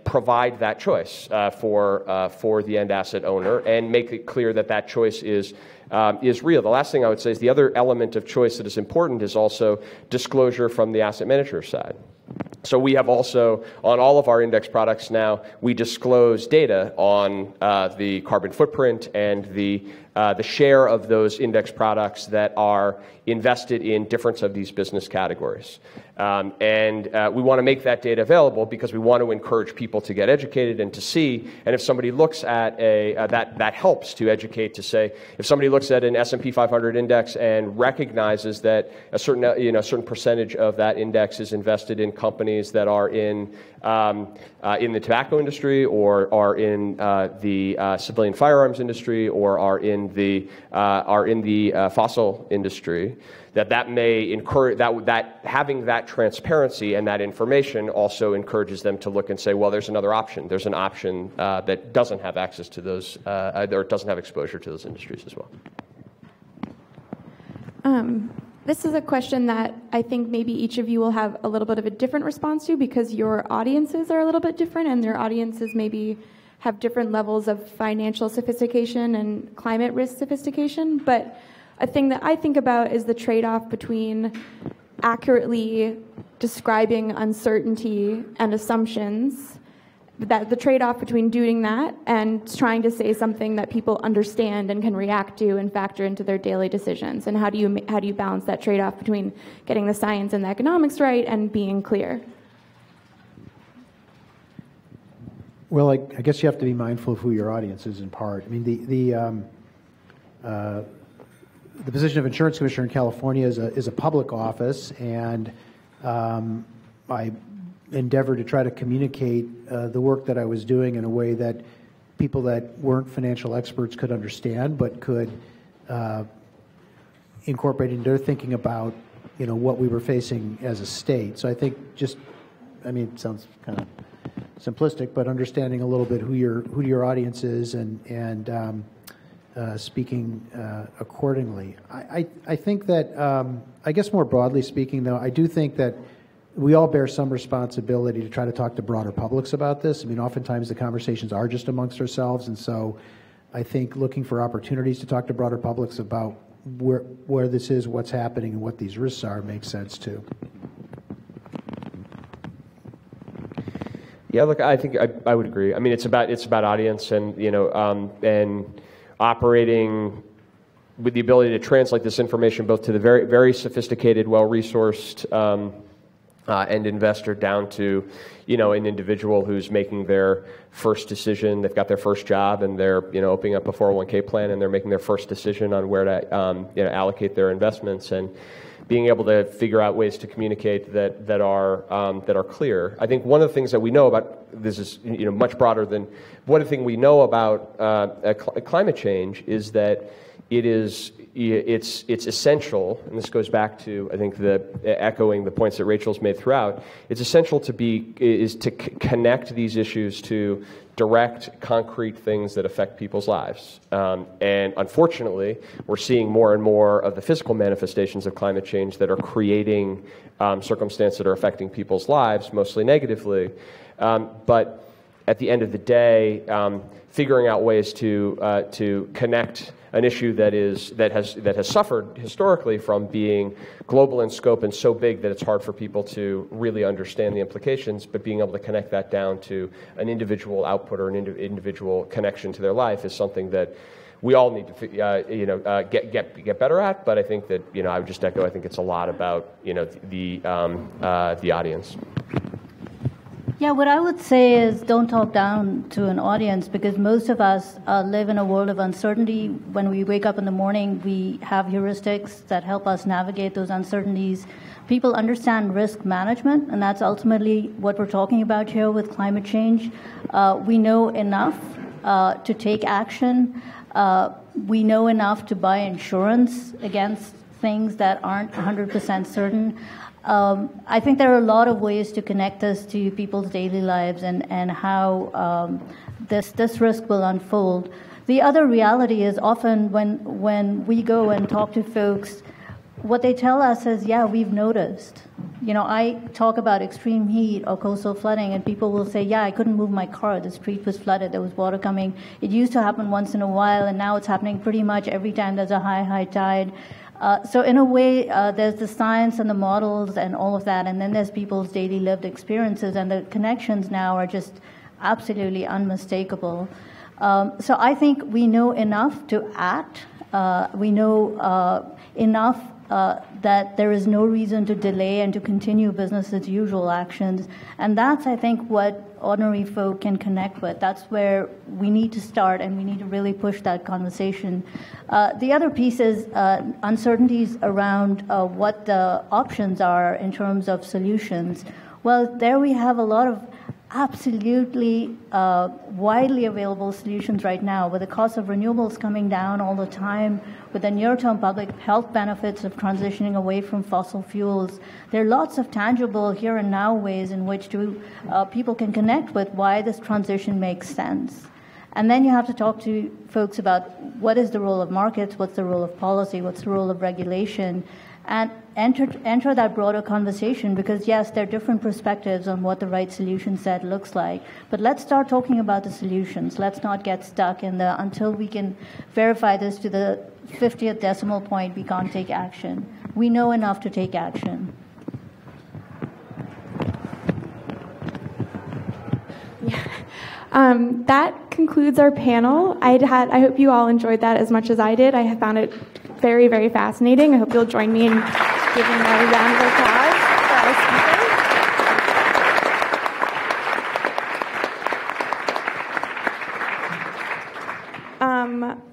provide that choice for the end asset owner and make it clear that that choice is real. The last thing I would say is the other element of choice that is important is also disclosure from the asset manager side. So we have also, on all of our index products now, we disclose data on the carbon footprint and the share of those index products that are invested in different of these business categories. And we want to make that data available because we want to encourage people to get educated and to see. And if somebody looks at that helps to educate, to say, if somebody looks at an S&P 500 index and recognizes that a certain percentage of that index is invested in companies that are in the tobacco industry, or are in the civilian firearms industry, or are in the fossil industry, that may encourage that having that transparency and that information also encourages them to look and say, well, there's another option. There's an option that doesn't have access to those, or doesn't have exposure to those industries as well. This is a question that I think maybe each of you will have a little bit of a different response to, because your audiences are a little bit different, and their audiences maybe have different levels of financial sophistication and climate risk sophistication. But a thing that I think about is the trade-off between accurately describing uncertainty and assumptions, that the trade-off between doing that and trying to say something that people understand and can react to and factor into their daily decisions. And how do you balance that trade-off between getting the science and the economics right and being clear? Well, I guess you have to be mindful of who your audience is in part. I mean, the position of insurance commissioner in California is a public office, and I endeavored to try to communicate the work that I was doing in a way that people that weren't financial experts could understand, but could incorporate into their thinking about, what we were facing as a state. So I think it sounds kind of simplistic, but understanding a little bit who your audience is and speaking accordingly. I think that, I guess more broadly speaking, though, I do think that we all bear some responsibility to try to talk to broader publics about this. I mean, oftentimes the conversations are just amongst ourselves, and so I think looking for opportunities to talk to broader publics about where this is, what's happening, and what these risks are makes sense too. Yeah, look, I think I would agree. I mean, it's about audience, and and operating with the ability to translate this information both to the very, very sophisticated, well-resourced end investor down to, an individual who's making their first decision. They've got their first job, and they're, opening up a 401k plan, and they're making their first decision on where to, allocate their investments, and being able to figure out ways to communicate that are clear. I think one of the things that we know about this is, much broader than one of the things we know about climate change is that it's essential, and this goes back to, I think, echoing the points that Rachel's made throughout. It's essential to connect these issues to direct, concrete things that affect people's lives. And unfortunately, we're seeing more and more of the physical manifestations of climate change that are creating circumstances that are affecting people's lives, mostly negatively. But at the end of the day, figuring out ways to connect an issue that has suffered historically from being global in scope and so big that it's hard for people to really understand the implications, but being able to connect that down to an individual output or an individual connection to their life is something that we all need to get better at. But I think that I would just echo. I think it's a lot about the audience. Yeah, what I would say is don't talk down to an audience, because most of us live in a world of uncertainty. When we wake up in the morning, we have heuristics that help us navigate those uncertainties. People understand risk management, and that's ultimately what we're talking about here with climate change. We know enough to take action. We know enough to buy insurance against things that aren't 100% certain. I think there are a lot of ways to connect us to people's daily lives and how this risk will unfold. The other reality is often when we go and talk to folks, what they tell us is, yeah, we've noticed. I talk about extreme heat or coastal flooding, and people will say, yeah, I couldn't move my car. The street was flooded. There was water coming. It used to happen once in a while, and now it's happening pretty much every time there's a high tide. So in a way, there's the science and the models and all of that, and then there's people's daily lived experiences, and the connections now are just absolutely unmistakable. So I think we know enough to act. We know enough that there is no reason to delay and to continue business as usual actions. And that's, I think, what ordinary folk can connect with. That's where we need to start, and we need to really push that conversation. The other piece is uncertainties around what the options are in terms of solutions. Well, there we have a lot of absolutely widely available solutions right now, with the cost of renewables coming down all the time, with the near-term public health benefits of transitioning away from fossil fuels. There are lots of tangible here and now ways in which people can connect with why this transition makes sense. And then you have to talk to folks about what is the role of markets, what's the role of policy, what's the role of regulation, and enter that broader conversation, because yes, there are different perspectives on what the right solution set looks like. But let's start talking about the solutions. Let's not get stuck in the, until we can verify this to the 50th decimal point, we can't take action. We know enough to take action. That concludes our panel. I hope you all enjoyed that as much as I did. I have found it very, very fascinating. I hope you'll join me in giving a round of applause for our speakers.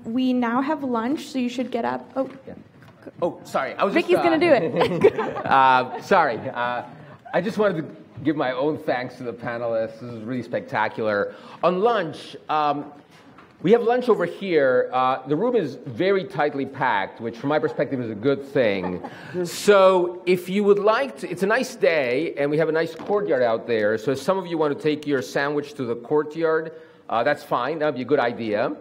We now have lunch, so you should get up. Oh, yeah. Oh, sorry. Vicky's going to do it. Sorry. I just wanted to give my own thanks to the panelists. This is really spectacular. On lunch, we have lunch over here. The room is very tightly packed, which from my perspective is a good thing. So if you would like to, it's a nice day, and we have a nice courtyard out there. So if some of you want to take your sandwich to the courtyard, that's fine. That would be a good idea.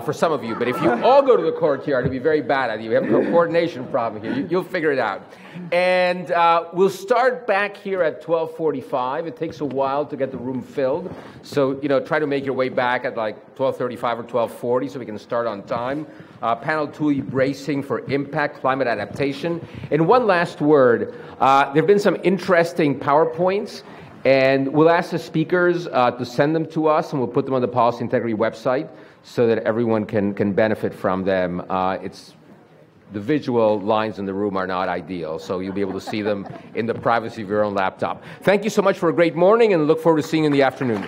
For some of you, but if you all go to the courtyard, it'd be a very bad idea. We have a coordination problem here. You'll figure it out. And we'll start back here at 12:45. It takes a while to get the room filled, so try to make your way back at like 12:35 or 12:40 so we can start on time. Panel 2, bracing for impact, climate adaptation. And one last word: there have been some interesting PowerPoints. And we'll ask the speakers to send them to us, and we'll put them on the Policy Integrity website so that everyone can benefit from them. The visual lines in the room are not ideal, so you'll be able to see them in the privacy of your own laptop. Thank you so much for a great morning, and look forward to seeing you in the afternoon.